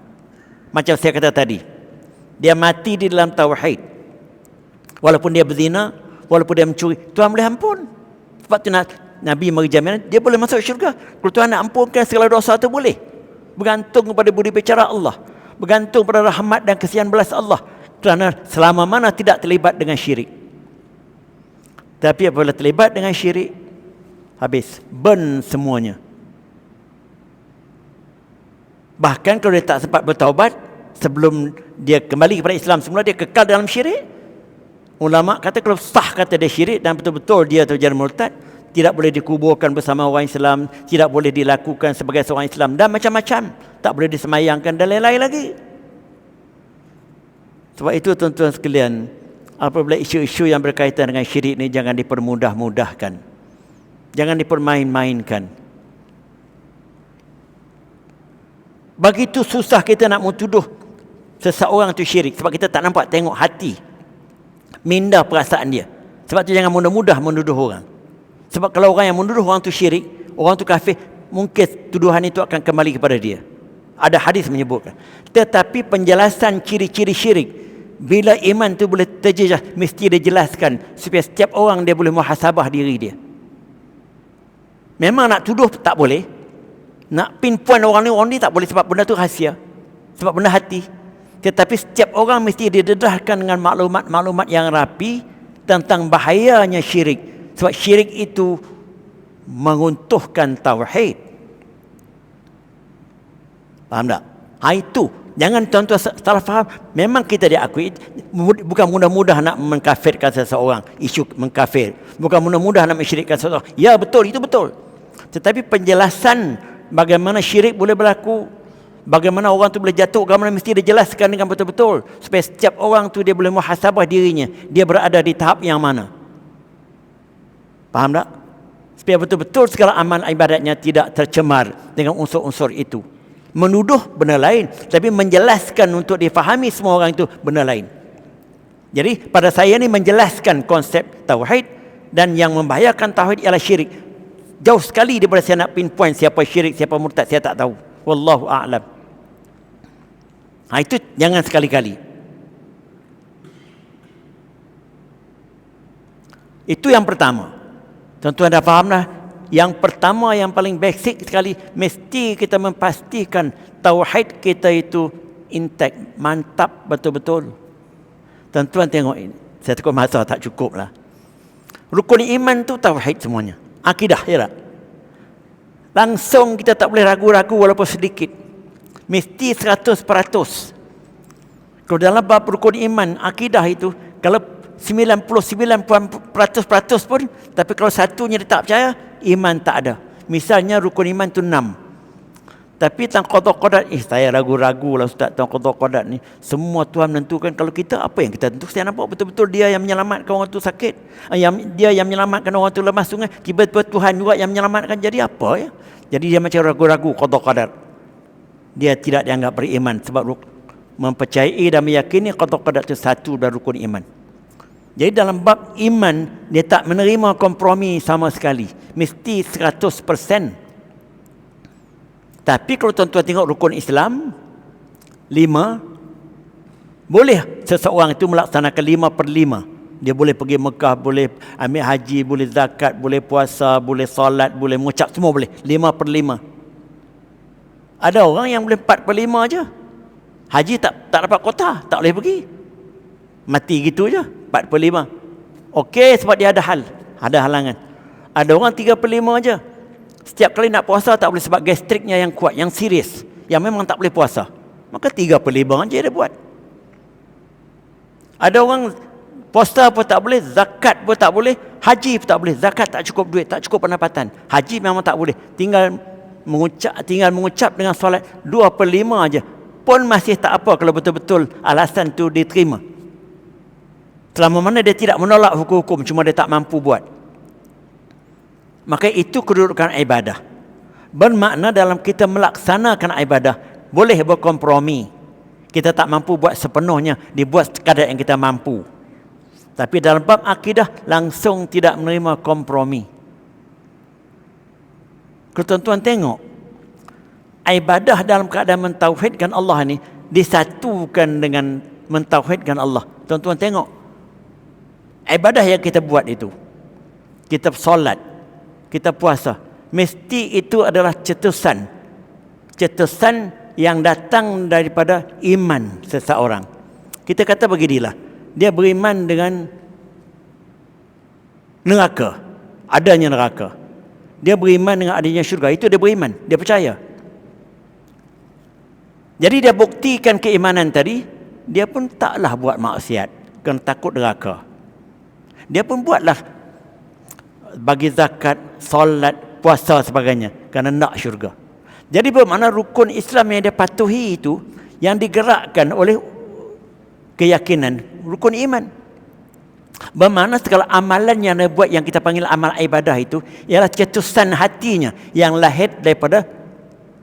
Macam saya kata tadi, dia mati di dalam tauhid, walaupun dia berzina, walaupun dia mencuri, Tuhan boleh ampun. Sebab tu Nabi beri jaminan dia boleh masuk syurga. Kalau Tuhan nak ampunkan segala dosa tu boleh. Bergantung kepada budi bicara Allah, bergantung pada rahmat dan kesian belas Allah, kerana selama mana tidak terlibat dengan syirik. Tapi apabila terlibat dengan syirik, habis, burn semuanya. Bahkan kalau dia tak sempat bertaubat sebelum dia kembali kepada Islam semula, dia kekal dalam syirik. Ulama kata kalau sah kata dia syirik dan betul-betul dia terjadi murtad, tidak boleh dikuburkan bersama orang Islam, tidak boleh dilakukan sebagai seorang Islam, dan macam-macam, tak boleh disemayangkan dan lain-lain lagi. Sebab itu tuan-tuan sekalian, apabila isu-isu yang berkaitan dengan syirik ini jangan dipermudah-mudahkan, jangan dipermain-mainkan. Begitu susah kita nak mentuduh seseorang itu syirik, sebab kita tak nampak tengok hati, minda perasaan dia. Sebab tu jangan mudah-mudah menuduh orang. Sebab kalau orang yang menuduh orang tu syirik, orang tu kafir, mungkin tuduhan itu akan kembali kepada dia. Ada hadis menyebutkan. Tetapi penjelasan ciri-ciri syirik, bila iman tu boleh terjejas, mesti dijelaskan supaya setiap orang dia boleh muhasabah diri dia. Memang nak tuduh tak boleh, nak pinpoint orang ni tak boleh, sebab benda tu rahsia, sebab benda hati. Tetapi setiap orang mesti didedahkan dengan maklumat-maklumat yang rapi tentang bahayanya syirik. Sebab syirik itu menguntuhkan tauhid. Faham tak? Itu jangan tuan-tuan salah faham. Memang kita diakui, bukan mudah-mudah nak mengkafirkan seseorang, isu mengkafir, bukan mudah-mudah nak mensyirikkan seseorang. Ya betul, itu betul. Tetapi penjelasan bagaimana syirik boleh berlaku, bagaimana orang tu boleh jatuh agama, mesti dijelaskan dengan betul-betul supaya setiap orang tu dia boleh muhasabah dirinya, dia berada di tahap yang mana. Faham tak? Supaya betul-betul segala amal ibadatnya tidak tercemar dengan unsur-unsur itu. Menuduh benda lain, tapi menjelaskan untuk difahami semua orang itu benda lain. Jadi pada saya ni menjelaskan konsep tauhid, dan yang membahayakan tauhid ialah syirik. Jauh sekali daripada saya nak pinpoint siapa syirik, siapa murtad, saya tak tahu. Wallahu a'lam. Itu jangan sekali-kali. Itu yang pertama. Tuan-tuan dah faham dah. Yang pertama, yang paling basic sekali, mesti kita memastikan tauhid kita itu intact, mantap betul-betul. Tuan-tuan tengok ini. Saya takut masa tak cukup lah. Rukun iman tu tauhid semuanya. Akidah, ya tak? Langsung kita tak boleh ragu-ragu walaupun sedikit. Mesti 100%. Kalau dalam bab rukun iman, akidah itu, kalau 99% pun, tapi kalau satunya dia tak percaya, iman tak ada. Misalnya rukun iman tu 6. Tapi tentang qada qadar, saya ragu-ragu lah Ustaz tentang qada qadar ni. Semua Tuhan menentukan. Kalau kita, apa yang kita tentu? Saya nampak betul-betul dia yang menyelamatkan orang tu sakit. Dia yang menyelamatkan orang tu lemas sungai. Tiba-tiba Tuhan juga yang menyelamatkan. Jadi apa ya? Jadi dia macam ragu-ragu qada qadar. Dia tidak dianggap beriman sebab mempercayai dan meyakini qada qadar itu satu dari rukun iman. Jadi dalam bab iman, dia tak menerima kompromi sama sekali. Mesti 100%. Tapi kalau tuan-tuan tengok rukun Islam, 5, boleh seseorang itu melaksanakan 5/5. Dia boleh pergi Mekah, boleh ambil haji, boleh zakat, boleh puasa, boleh solat, boleh mengucap, semua boleh. 5/5. Ada orang yang boleh 4/5 aja. Haji tak dapat kota, tak boleh pergi. Mati gitu je, 4/5. Okey, sebab dia ada hal, ada halangan. Ada orang 3/5 aja. Setiap kali nak puasa tak boleh sebab gastriknya yang kuat, yang serius, yang memang tak boleh puasa. Maka 3/5 aja dia buat. Ada orang puasa pun tak boleh, zakat pun tak boleh, haji pun tak boleh. Zakat tak cukup duit, tak cukup pendapatan. Haji memang tak boleh. Tinggal mengucap dengan solat 2/5 aja. Pun masih tak apa kalau betul-betul alasan tu diterima. Selama mana dia tidak menolak hukum-hukum, cuma dia tak mampu buat. Maka itu kedudukan ibadah. Bermakna dalam kita melaksanakan ibadah, boleh berkompromi. Kita tak mampu buat sepenuhnya, dibuat sekadar yang kita mampu. Tapi dalam bab akidah, langsung tidak menerima kompromi. Kalau tuan-tuan tengok, ibadah dalam keadaan mentauhidkan Allah ni, disatukan dengan mentauhidkan Allah. Tuan-tuan tengok, ibadah yang kita buat itu, kita solat, kita puasa, mesti itu adalah cetusan yang datang daripada iman seseorang. Kita kata beginilah, dia beriman dengan neraka, adanya neraka. Dia beriman dengan adanya syurga, itu dia beriman, dia percaya. Jadi dia buktikan keimanan tadi, dia pun taklah buat maksiat kerana takut neraka. Dia pun buatlah bagi zakat, solat, puasa sebagainya kerana nak syurga. Jadi bermakna rukun Islam yang dia patuhi itu, yang digerakkan oleh keyakinan, rukun iman. Bermakna segala amalan yang dia buat, yang kita panggil amal ibadah itu, ialah cetusan hatinya yang lahir daripada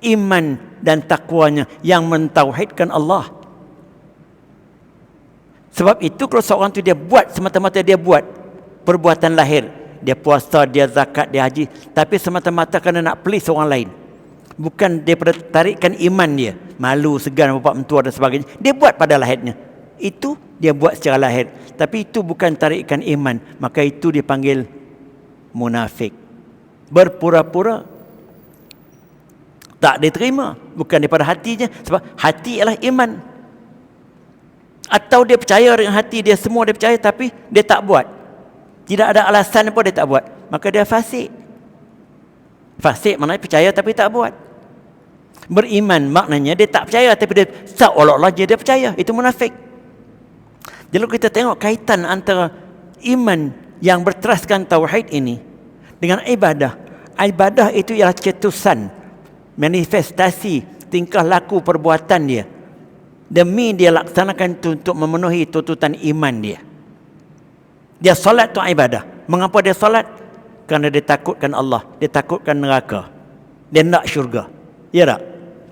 iman dan takwanya yang mentauhidkan Allah. Sebab itu kalau seorang itu dia buat semata-mata, dia buat perbuatan lahir, dia puasa, dia zakat, dia haji, tapi semata-mata kerana nak please orang lain, bukan daripada tarikan iman dia, malu, segan, bapak mentua dan sebagainya, dia buat pada lahirnya. Itu dia buat secara lahir, tapi itu bukan tarikan iman, maka itu dipanggil munafik. Berpura-pura tak diterima, bukan daripada hatinya, sebab hati ialah iman. Atau dia percaya dengan hati dia, semua dia percaya, tapi dia tak buat, tidak ada alasan pun dia tak buat, maka dia fasik. Fasik maknanya percaya tapi tak buat. Beriman maknanya dia tak percaya tapi dia seolah-olah dia percaya, itu munafik. Jadi kita tengok kaitan antara iman yang berteraskan tauhid ini dengan ibadah. Ibadah itu ialah cetusan, manifestasi tingkah laku perbuatan dia, demi dia laksanakan itu untuk memenuhi tuntutan iman dia. Dia solat tu ibadah. Mengapa dia solat? kerana dia takutkan Allah, dia takutkan neraka, dia nak syurga. Ya tak?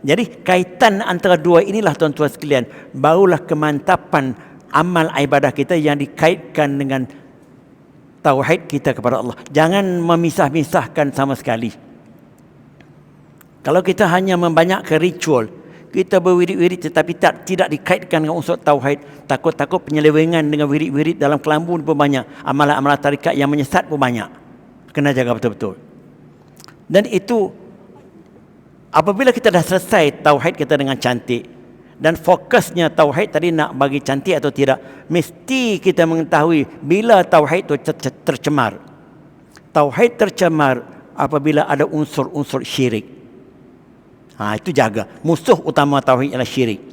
Jadi kaitan antara dua inilah tuan-tuan sekalian, barulah kemantapan amal ibadah kita yang dikaitkan dengan tauhid kita kepada Allah. Jangan memisah-misahkan sama sekali. Kalau kita hanya membanyakkan ritual, kita berwirid-wirid tetapi tidak dikaitkan dengan unsur tauhid, takut-takut penyelewengan dengan wirid-wirid dalam kelambu pun banyak, amalan-amalan tarikat yang menyesat pun banyak. Kena jaga betul-betul. Dan itu apabila kita dah selesai tauhid kita dengan cantik, dan fokusnya tauhid tadi nak bagi cantik atau tidak, mesti kita mengetahui bila tauhid itu tercemar. Tauhid tercemar apabila ada unsur-unsur syirik. Itu jaga. Musuh utama tauhid ialah syirik.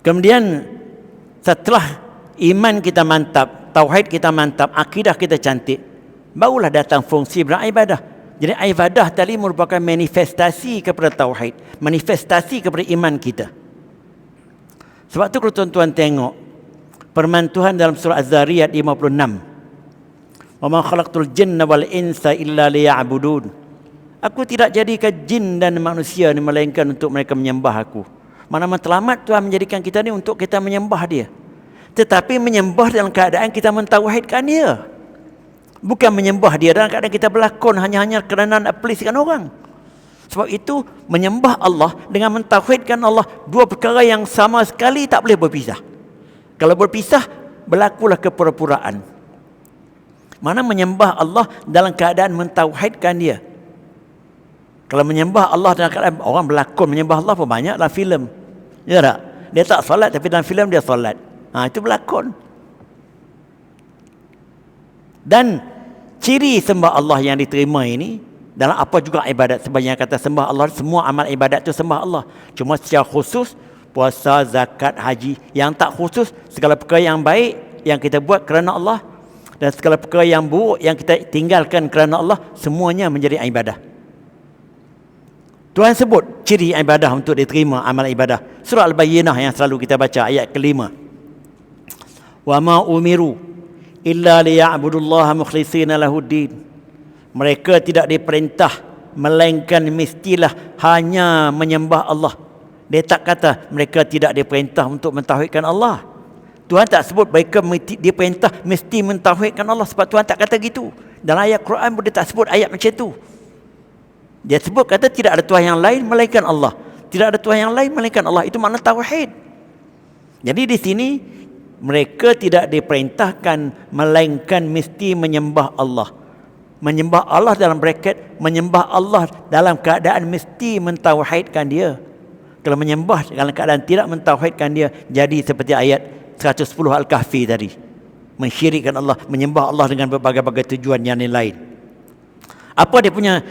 Kemudian setelah iman kita mantap, tauhid kita mantap, akidah kita cantik, barulah datang fungsi beribadah. Jadi ibadah tadi merupakan manifestasi kepada tauhid, manifestasi kepada iman kita. Sebab tu kalau tuan-tuan tengok firman Tuhan dalam surah Az-Zariyat 56. Wa ma khalaqtul jinna wal insa illa liya'budun. Aku tidak jadikan jin dan manusia ni melainkan untuk mereka menyembah aku. Mana matlamat Tuhan menjadikan kita ni untuk kita menyembah dia. Tetapi menyembah dalam keadaan kita mentauhidkan dia. Bukan menyembah dia dalam keadaan kita berlakon hanya kerana nak pleasekan orang. Sebab itu menyembah Allah dengan mentauhidkan Allah, dua perkara yang sama sekali tak boleh berpisah. Kalau berpisah, berlakulah kepura-puraan. Mana menyembah Allah dalam keadaan mentauhidkan dia. Kalau menyembah Allah dalam keadaan orang berlakon menyembah Allah pun banyak dalam filem. Ya tak? Dia tak solat tapi dalam filem dia solat. Itu berlakon. Dan ciri sembah Allah yang diterima ini dalam apa juga ibadat, sebanyak kata sembah Allah, semua amal ibadat itu sembah Allah. Cuma secara khusus puasa, zakat, haji. Yang tak khusus segala perkara yang baik yang kita buat kerana Allah dan segala perkara yang buruk yang kita tinggalkan kerana Allah, semuanya menjadi ibadah. Tuhan sebut ciri ibadah untuk diterima amal ibadah. Surah Al-Bayyinah yang selalu kita baca ayat kelima. Wa ma umiru illa liya'budullaha mukhlishina lahuddin. Mereka tidak diperintah melainkan mestilah hanya menyembah Allah. Dia tak kata mereka tidak diperintah untuk mentauhidkan Allah. Tuhan tak sebut mereka diperintah mesti mentauhidkan Allah, sebab Tuhan tak kata gitu. Dalam ayat Quran pun dia tak sebut ayat macam tu. Dia sebut kata tidak ada Tuhan yang lain melainkan Allah. Tidak ada Tuhan yang lain melainkan Allah. Itu makna tauhid. Jadi di sini mereka tidak diperintahkan melainkan mesti menyembah Allah. Menyembah Allah dalam bracket, menyembah Allah dalam keadaan mesti mentauhidkan dia. Kalau menyembah dalam keadaan tidak mentauhidkan dia, jadi seperti ayat 110 Al-Kahfi tadi. Mensyirikkan Allah, menyembah Allah dengan berbagai-bagai tujuan yang lain. Apa dia punya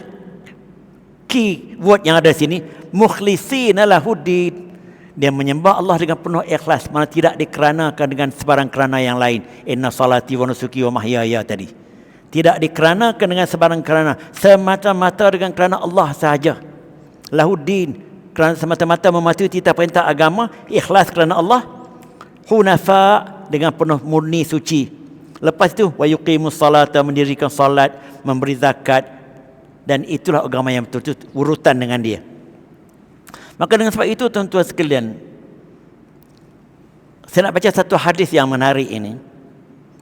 key word yang ada sini? Mukhlishina lahuddin. Dia menyembah Allah dengan penuh ikhlas, mana tidak dikeranakan dengan sebarang kerana yang lain. Inna salati wa nusuki wa mahyaya tadi. Tidak dikeranakan dengan sebarang kerana, semata-mata dengan kerana Allah sahaja. Lahuddin, kerana semata-mata mematuhi titah perintah agama, ikhlas kerana Allah. Hunafa, dengan penuh murni suci. Lepas itu wa yuqimus salata, mendirikan salat, memberi zakat. Dan itulah agama yang betul, urutan dengan dia. Maka dengan sebab itu tuan-tuan sekalian, saya nak baca satu hadis yang menarik ini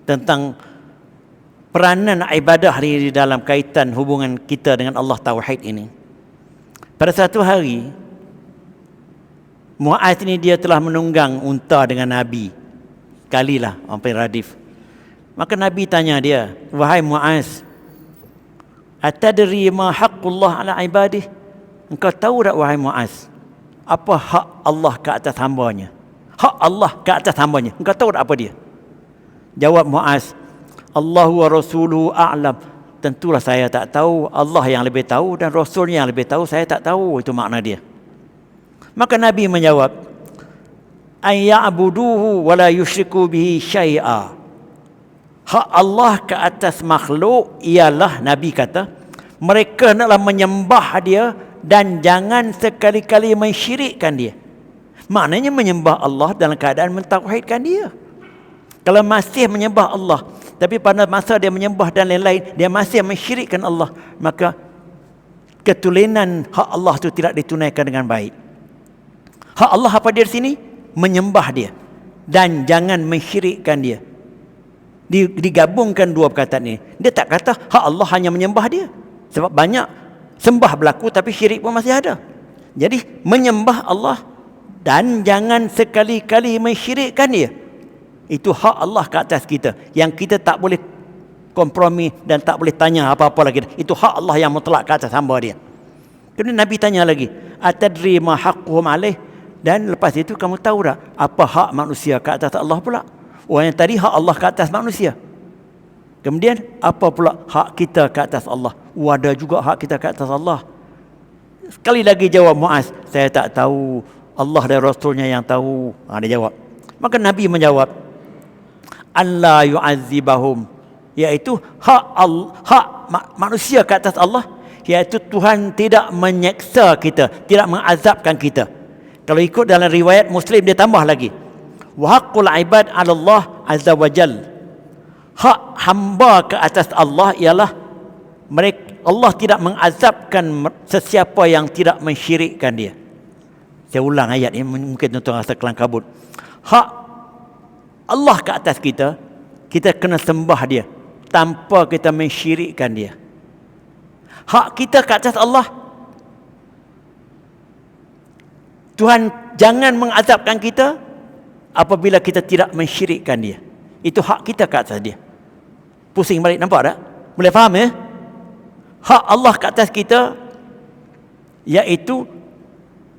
tentang peranan ibadah di dalam kaitan hubungan kita dengan Allah tauhid ini. Pada satu hari, Muaz ini dia telah menunggang unta dengan Nabi. Kalilah sampai Radif. Maka Nabi tanya dia, "Wahai Muaz, atadri ma haqqullah ala ibadih?" Engkau tahu tak wahai Muaz, apa hak Allah ke atas hambanya? Hak Allah ke atas hambanya. Engkau tahu tak apa dia? Jawab Muaz, Allahu wa rasuluhu a'lam. Tentulah saya tak tahu. Allah yang lebih tahu dan Rasulnya yang lebih tahu. Saya tak tahu. Itu makna dia. Maka Nabi menjawab, ayya'buduhu wa la yushriku bihi syai'a. Hak Allah ke atas makhluk ialah, Nabi kata, mereka naklah menyembah dia dan jangan sekali-kali mensyirikkan dia. Maknanya menyembah Allah dalam keadaan mentauhidkan dia. Kalau masih menyembah Allah Tapi pada masa dia menyembah dan lain-lain, dia masih mensyirikkan Allah, maka ketulenan hak Allah itu tidak ditunaikan dengan baik. Hak Allah apa dia di sini? Menyembah dia dan jangan mensyirikkan dia. Digabungkan dua perkataan ini. Dia tak kata hak Allah hanya menyembah dia. Sebab banyak sembah berlaku tapi syirik pun masih ada. Jadi menyembah Allah dan jangan sekali-kali mensyirikkan dia. Itu hak Allah ke atas kita, yang kita tak boleh kompromi dan tak boleh tanya apa-apa lagi. Itu hak Allah yang mutlak ke atas hamba dia. Kemudian Nabi tanya lagi, atadri ma haqquhum alaih? Dan lepas itu kamu tahu tak apa hak manusia ke atas Allah pula? Yang tadi hak Allah ke atas manusia. Kemudian apa pula hak kita ke atas Allah? Ada juga hak kita ke atas Allah. Sekali lagi jawab Muaz, saya tak tahu, Allah dan Rasulnya yang tahu. Dia jawab. Maka Nabi menjawab, Allah yu'azibahum, iaitu hak manusia ke atas Allah, iaitu Tuhan tidak menyeksa kita, tidak mengazabkan kita. Kalau ikut dalam riwayat Muslim, dia tambah lagi, wa haqqul ibad 'ala Allah azza wa jal, hak hamba ke atas Allah ialah Allah tidak mengazabkan sesiapa yang tidak mensyirikkan dia. Saya ulang ayat ini, mungkin tuan-tuan rasa kelang kabut. Hak Allah ke atas kita, kita kena sembah dia tanpa kita mensyirikkan dia. Hak kita ke atas Allah, Tuhan jangan mengazabkan kita apabila kita tidak mensyirikkan dia. Itu hak kita ke atas dia. Pusing balik, nampak tak? Boleh faham ya? Hak Allah ke atas kita, iaitu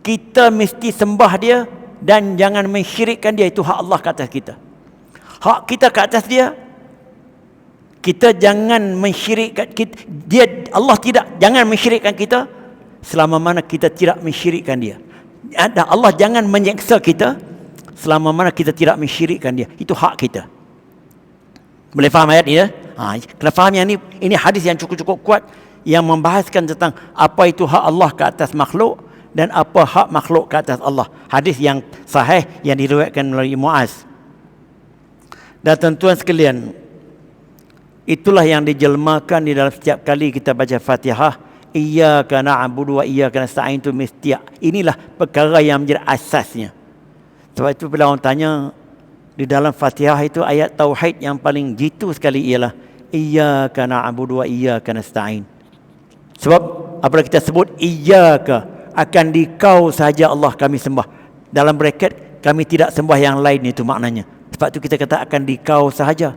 kita mesti sembah dia dan jangan mensyirikkan dia. Itu hak Allah ke atas kita. Hak kita ke atas dia, kita jangan mensyirikkan dia. Allah jangan mensyirikkan kita selama mana kita tidak mensyirikkan dia. Allah jangan menyeksa kita selama mana kita tidak mensyirikkan dia. Itu hak kita. Boleh faham ayat ni ya? Kena faham yang ini hadis yang cukup-cukup kuat, yang membahaskan tentang apa itu hak Allah ke atas makhluk dan apa hak makhluk ke atas Allah. Hadis yang sahih yang diriwayatkan melalui Muaz. Dan tuan-tuan sekalian, itulah yang dijelmakan di dalam setiap kali kita baca Fatihah. Iyyaka na'budu wa iyyaka nasta'in, itu mesti. Inilah perkara yang menjadi asasnya. Sebab itu bila orang tanya di dalam Fatihah itu ayat tauhid yang paling jitu sekali ialah iyyaka na'budu wa iyyaka nasta'in. Sebab apabila kita sebut iyyaka, akan di kau sahaja Allah kami sembah. Dalam braket, kami tidak sembah yang lain, itu maknanya. Sebab itu kita kata akan di kau sahaja.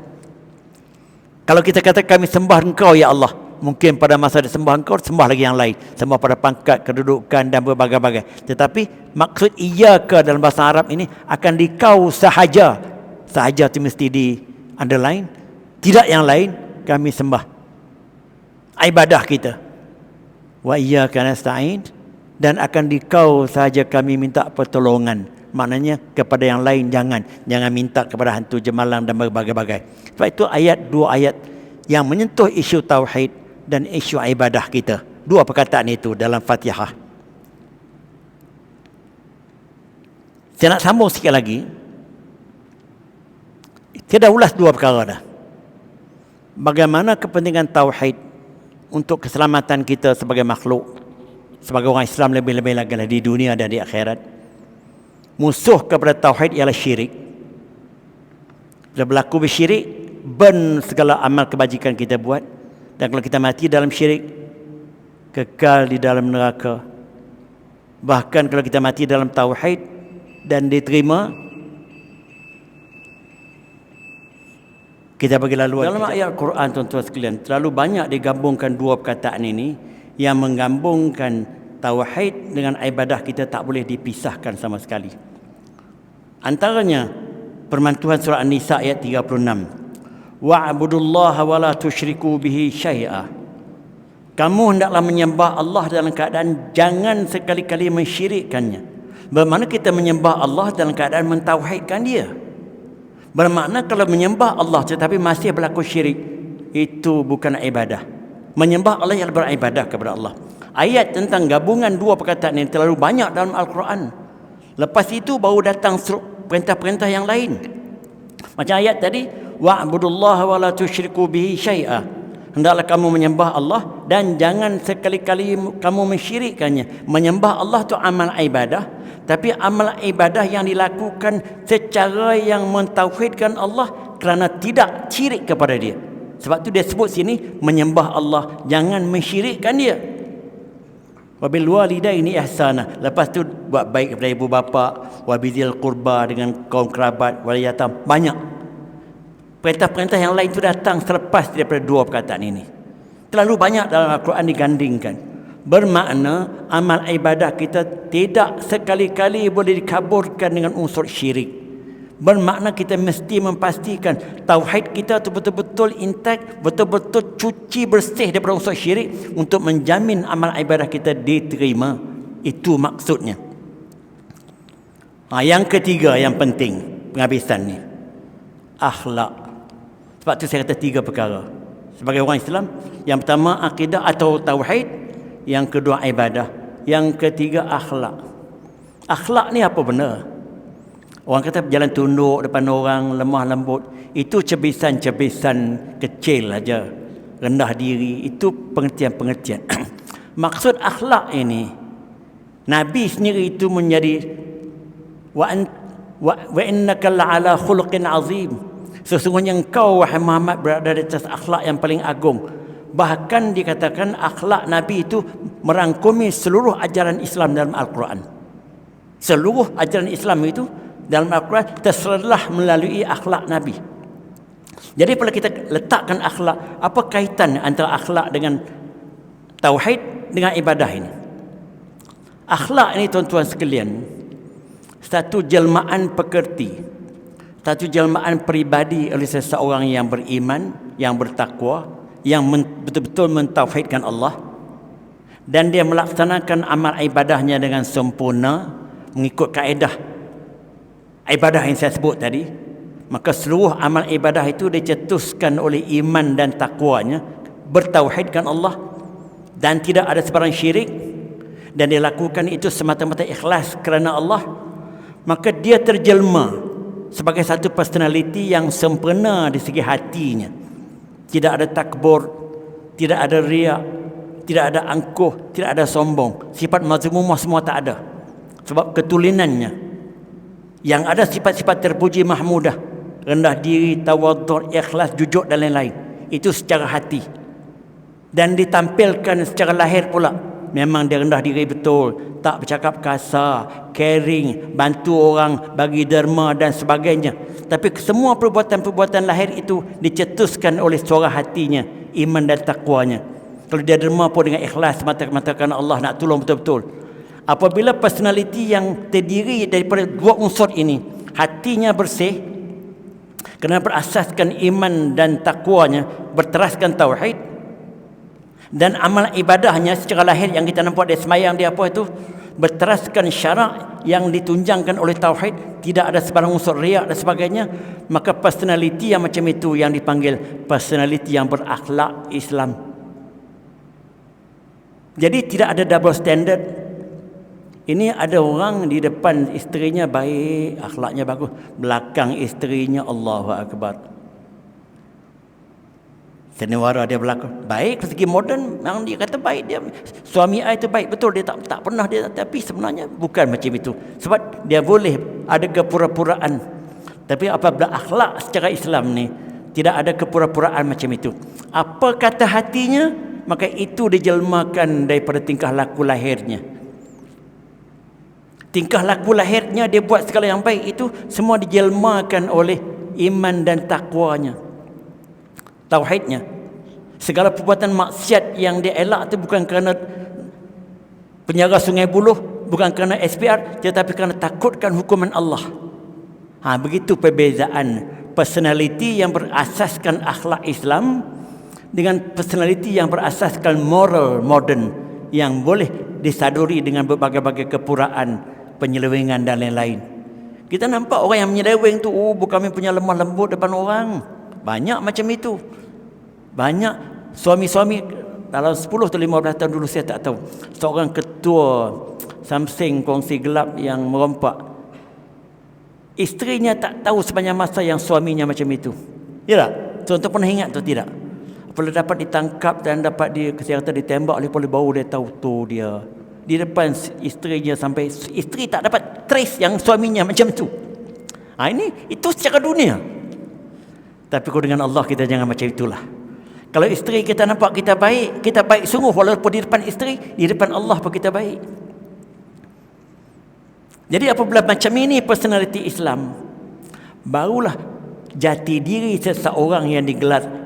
Kalau kita kata kami sembah engkau ya Allah, mungkin pada masa disembah engkau, sembah lagi yang lain. Sembah pada pangkat, kedudukan dan berbagai-bagai. Tetapi maksud iyyaka dalam bahasa Arab ini akan di kau sahaja. Sahaja itu mesti di underline. Tidak yang lain kami sembah. Ibadah kita. Wa iyyaka nasta'in, dan akan di kau sahaja kami minta pertolongan. Maknanya kepada yang lain jangan minta kepada hantu jemalang dan berbagai-bagai. Sebab itu dua ayat yang menyentuh isu tauhid dan isu ibadah kita. Dua perkataan itu dalam Fatihah. Saya nak sambung sikit lagi. Saya dah ulas dua perkara dah. Bagaimana kepentingan tauhid untuk keselamatan kita sebagai makhluk, sebagai orang Islam, lebih-lebih lagi di dunia dan di akhirat. Musuh kepada tauhid ialah syirik. Bila berlaku bersyirik, burn segala amal kebajikan kita buat. Dan kalau kita mati dalam syirik, kekal di dalam neraka. Bahkan kalau kita mati dalam tauhid dan diterima, kita bagi laluan. Dalam ayat Quran, tuan-tuan sekalian, terlalu banyak digabungkan dua perkataan ini yang menggabungkan tauhid dengan ibadah kita, tak boleh dipisahkan sama sekali. Antaranya firman Tuhan surah An-Nisa ayat 36. Wa'budullaha wa la tusyriku bihi syai'a. Kamu hendaklah menyembah Allah dalam keadaan jangan sekali-kali mensyirikkannya. Bermakna kita menyembah Allah dalam keadaan mentauhidkan dia. Bermakna kalau menyembah Allah tetapi masih berlaku syirik, itu bukan ibadah. Menyembah Allah ialah beribadah kepada Allah. Ayat tentang gabungan dua perkataan ini terlalu banyak dalam Al-Quran. Lepas itu baru datang perintah-perintah yang lain. Macam ayat tadi, wa'budullaha wa la tusyriku bihi syai'a. Hendaklah kamu menyembah Allah dan jangan sekali-kali kamu mensyirikkannya. Menyembah Allah tu amal ibadah, tapi amal ibadah yang dilakukan secara yang mentauhidkan Allah kerana tidak syirik kepada dia. Sebab tu dia sebut sini menyembah Allah, jangan mensyirikkan dia. Wabil walidaini ihsana. Lepas tu buat baik kepada ibu bapa, wabidil qurba, dengan kaum kerabat, wal yatam. Banyak perintah-perintah yang lain itu datang selepas daripada dua perkataan ini. Terlalu banyak dalam Al-Quran digandingkan. Bermakna amal ibadah kita tidak sekali-kali boleh dikaburkan dengan unsur syirik. Bermakna kita mesti memastikan tauhid kita itu betul-betul intact, betul-betul cuci bersih daripada unsur syirik untuk menjamin amal ibadah kita diterima. Itu maksudnya. Yang ketiga yang penting penghabisan ni, akhlak. Sebab tu saya kata tiga perkara sebagai orang Islam. Yang pertama akidah atau tauhid, yang kedua ibadah, yang ketiga akhlak. Akhlak ni apa benda? Orang kata berjalan tunduk depan orang, lemah lembut, itu cebisan-cebisan kecil aja, rendah diri, itu pengertian-pengertian. Maksud akhlak ini, Nabi sendiri itu menjadi wa innaka la'ala khuluqin azim. Sesungguhnya engkau wahai Muhammad berada di atas akhlak yang paling agung. Bahkan dikatakan akhlak Nabi itu merangkumi seluruh ajaran Islam dalam Al-Quran. Seluruh ajaran Islam itu dalam Al-Quran terserlah melalui akhlak Nabi. Jadi kalau kita letakkan akhlak, apa kaitan antara akhlak dengan tauhid dengan ibadah ini? Akhlak ini tuan-tuan sekalian, satu jelmaan pekerti, satu jelmaan peribadi oleh seseorang yang beriman, yang bertakwa, yang betul-betul mentauhidkan Allah, dan dia melaksanakan amal ibadahnya dengan sempurna mengikut kaedah ibadah yang saya sebut tadi. Maka seluruh amal ibadah itu dicetuskan oleh iman dan takwanya, bertauhidkan Allah dan tidak ada sebarang syirik, dan dia lakukan itu semata-mata ikhlas kerana Allah. Maka dia terjelma sebagai satu personaliti yang sempurna di segi hatinya. Tidak ada takbur, tidak ada riak, tidak ada angkuh, tidak ada sombong. Sifat mazmumah semua tak ada. Sebab ketulinannya. Yang ada sifat-sifat terpuji mahmudah, rendah diri, tawadhu', ikhlas, jujur dan lain-lain. Itu secara hati. Dan ditampilkan secara lahir pula. Memang dia rendah diri betul, tak bercakap kasar, caring, bantu orang, bagi derma dan sebagainya. Tapi semua perbuatan-perbuatan lahir itu dicetuskan oleh suara hatinya, iman dan takwanya. Kalau dia derma pun dengan ikhlas semata-mata kerana Allah nak tolong betul-betul. Apabila personaliti yang terdiri daripada dua unsur ini, hatinya bersih kerana berasaskan iman dan takwanya, berteraskan tauhid, dan amal ibadahnya secara lahir yang kita nampak dia semayang, dia apa itu, berteraskan syarak yang ditunjangkan oleh tauhid, tidak ada sebarang unsur riak dan sebagainya, maka personaliti yang macam itu yang dipanggil personaliti yang berakhlak Islam. Jadi tidak ada double standard. Ini ada orang di depan isterinya baik, akhlaknya bagus, belakang isterinya Allahu Akbar, senewara dia berlaku baik segi moden, memang dia kata baik, dia suami saya itu baik betul, dia tak pernah dia, tapi sebenarnya bukan macam itu. Sebab dia boleh ada kepura-puraan, tapi apabila akhlak secara Islam ni tidak ada kepura-puraan macam itu. Apa kata hatinya, maka itu dijelmakan daripada tingkah laku lahirnya. Tingkah laku lahirnya dia buat segala yang baik, itu semua dijelmakan oleh iman dan takwanya, tauhidnya. Segala perbuatan maksiat yang dia elak itu bukan kerana penjaga Sungai Buloh, bukan kerana SPR, tetapi kerana takutkan hukuman Allah. Begitu perbezaan personaliti yang berasaskan akhlak Islam dengan personaliti yang berasaskan moral modern yang boleh disaduri dengan berbagai-bagai kepuraan, penyelewengan dan lain-lain. Kita nampak orang yang menyeleweng tu, bukan punya lemah lembut depan orang. Banyak macam itu. Banyak suami-suami dalam 10 atau 15 tahun dulu, saya tak tahu, seorang ketua Samsung kongsi gelap yang merompak, isterinya tak tahu sepanjang masa yang suaminya macam itu. Ya tak? Tuan-tuan pernah ingat tu tidak? Apabila dapat ditangkap dan dapat kesihatan ditembak oleh polis, baru dia tahu tu dia di depan isterinya, sampai isteri tak dapat trace yang suaminya macam tu. Itu secara dunia. Tapi kalau dengan Allah kita jangan macam itulah. Kalau isteri kita nampak kita baik sungguh, walaupun di depan isteri, di depan Allah pun kita baik. Jadi apabila macam ini personality Islam, barulah jati diri seseorang yang digelar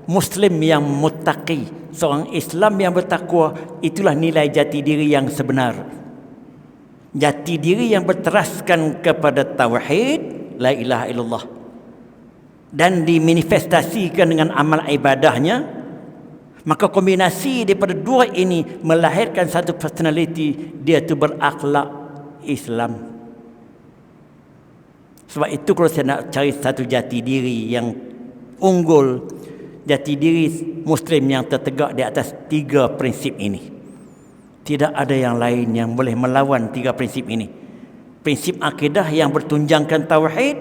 Muslim yang muttaqi, seorang Islam yang bertakwa. Itulah nilai jati diri yang sebenar. Jati diri yang berteraskan kepada tauhid, la ilaha illallah, dan dimanifestasikan dengan amal ibadahnya. Maka kombinasi daripada dua ini melahirkan satu personality, dia tu berakhlak Islam. Sebab itu kalau saya nak cari satu jati diri yang unggul, jati diri Muslim yang tertegak di atas 3 prinsip ini, tidak ada yang lain yang boleh melawan 3 prinsip ini. Prinsip akidah yang bertunjangkan tauhid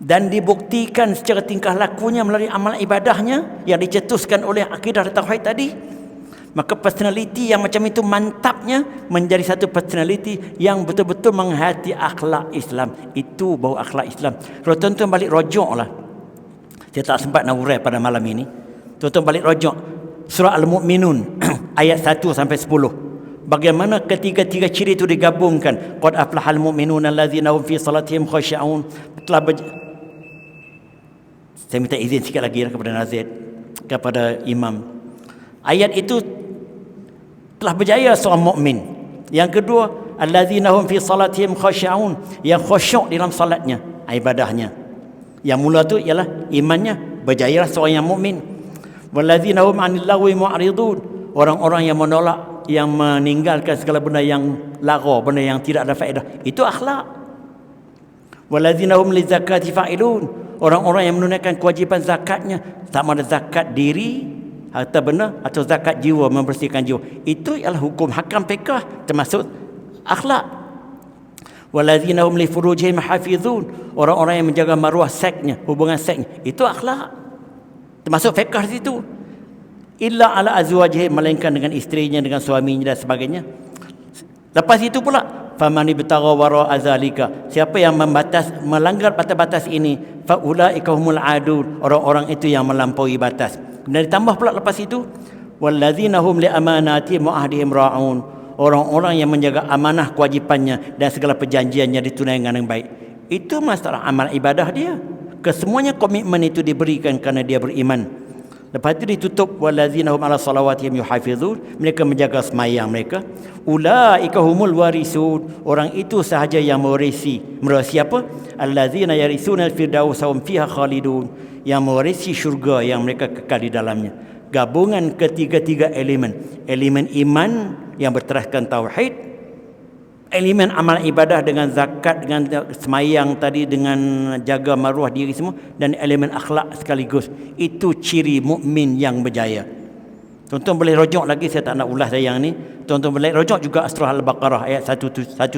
dan dibuktikan secara tingkah lakunya melalui amal ibadahnya yang dicetuskan oleh akidah dan tauhid tadi. Maka personality yang macam itu mantapnya menjadi satu personality yang betul-betul menghayati akhlak Islam. Itu baru akhlak Islam. Kalau tuan-tuan balik rojoklah, saya tak sempat nak urai pada malam ini. Tuan-tuan balik rojok surah Al-Mu'minun ayat 1 sampai 10. Bagaimana ketiga-tiga ciri itu digabungkan. Qad aflahal mu'minun allazina hum fi salatihim khashi'un. Saya minta izin sikit lagi kepada Nazir, kepada imam. Ayat itu telah berjaya seorang mukmin. Yang kedua, allazina hum fi salatihim khashi'un, yang khusyuk dalam salatnya, ibadahnya. Yang mula tu ialah imannya, berjayalah seorang yang mukmin. Wallazina hum 'anil lagwi mu'ridun, orang-orang yang menolak, yang meninggalkan segala benda yang lara, benda yang tidak ada faedah. Itu akhlak. Wallazina hum lizakati fa'ilun, orang-orang yang menunaikan kewajipan zakatnya, sama ada zakat diri, harta benda, atau zakat jiwa, membersihkan jiwa. Itu ialah hukum hakam fiqh, termasuk akhlak. Wallazina hum li furujihim hafizun, orang-orang yang menjaga maruah seksnya, hubungan seksnya. Itu akhlak, termasuk fiqh di situ. Illa ala azwajihim, melainkan dengan isterinya, dengan suaminya dan sebagainya. Lepas itu pula, famani bitagha wara azalika, siapa yang melanggar batas-batas ini, fa ulaika humul adun, orang-orang itu yang melampaui batas. Dan ditambah pula lepas itu, wallazina hum li amanatihim wa ahdihim ra'un, orang-orang yang menjaga amanah kewajipannya dan segala perjanjiannya ditunaikan dengan baik. Itu masalah amal ibadah dia. Kesemuanya komitmen itu diberikan kerana dia beriman. Lepas itu ditutup, wallazina hum ala salawatihim yuhafizun, mereka menjaga sembahyang mereka. Ulaika humul warisun, orang itu sahaja yang mewarisi apa? Allazina yarisuna al-firdaus hum fiha khalidun, yang mewarisi syurga yang mereka kekal di dalamnya. Gabungan ketiga-tiga elemen iman yang berteraskan tauhid, elemen amal ibadah dengan zakat, dengan semayang tadi, dengan jaga maruah diri semua, dan elemen akhlak sekaligus. Itu ciri mukmin yang berjaya. Tuan-tuan boleh rojok lagi, saya tak nak ulas yang ni. Tuan-tuan boleh rojok juga surah Al-Baqarah ayat 177,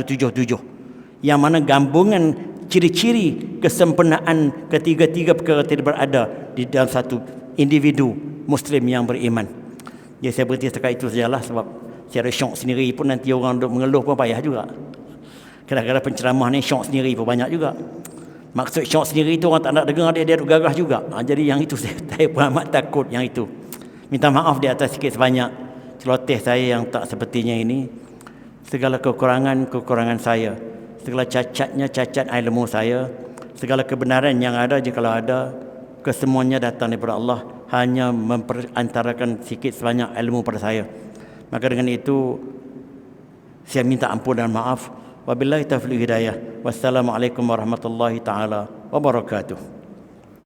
yang mana gabungan ciri-ciri kesempurnaan ketiga-tiga perkara tidak berada di dalam satu individu Muslim yang beriman. Jadi saya berhenti setakat itu sajalah, sebab saya ada syok sendiri pun, nanti orang duk mengeluh pun payah juga. Kadang-kadang penceramah ni syok sendiri pun banyak juga. Maksud syok sendiri itu orang tak nak dengar dia duk gagah juga. Jadi yang itu saya pun amat takut yang itu. Minta maaf di atas sikit sebanyak celoteh saya yang tak sepertinya ini. Segala kekurangan saya, segala cacatnya cacat ilmu saya, segala kebenaran yang ada jikalau ada, kesemuanya datang daripada Allah, hanya memperantarakan sikit sebanyak ilmu pada saya. Maka dengan itu saya minta ampun dan maaf. Wabillahi taufiq hidayah. Wassalamualaikum warahmatullahi taala wabarakatuh.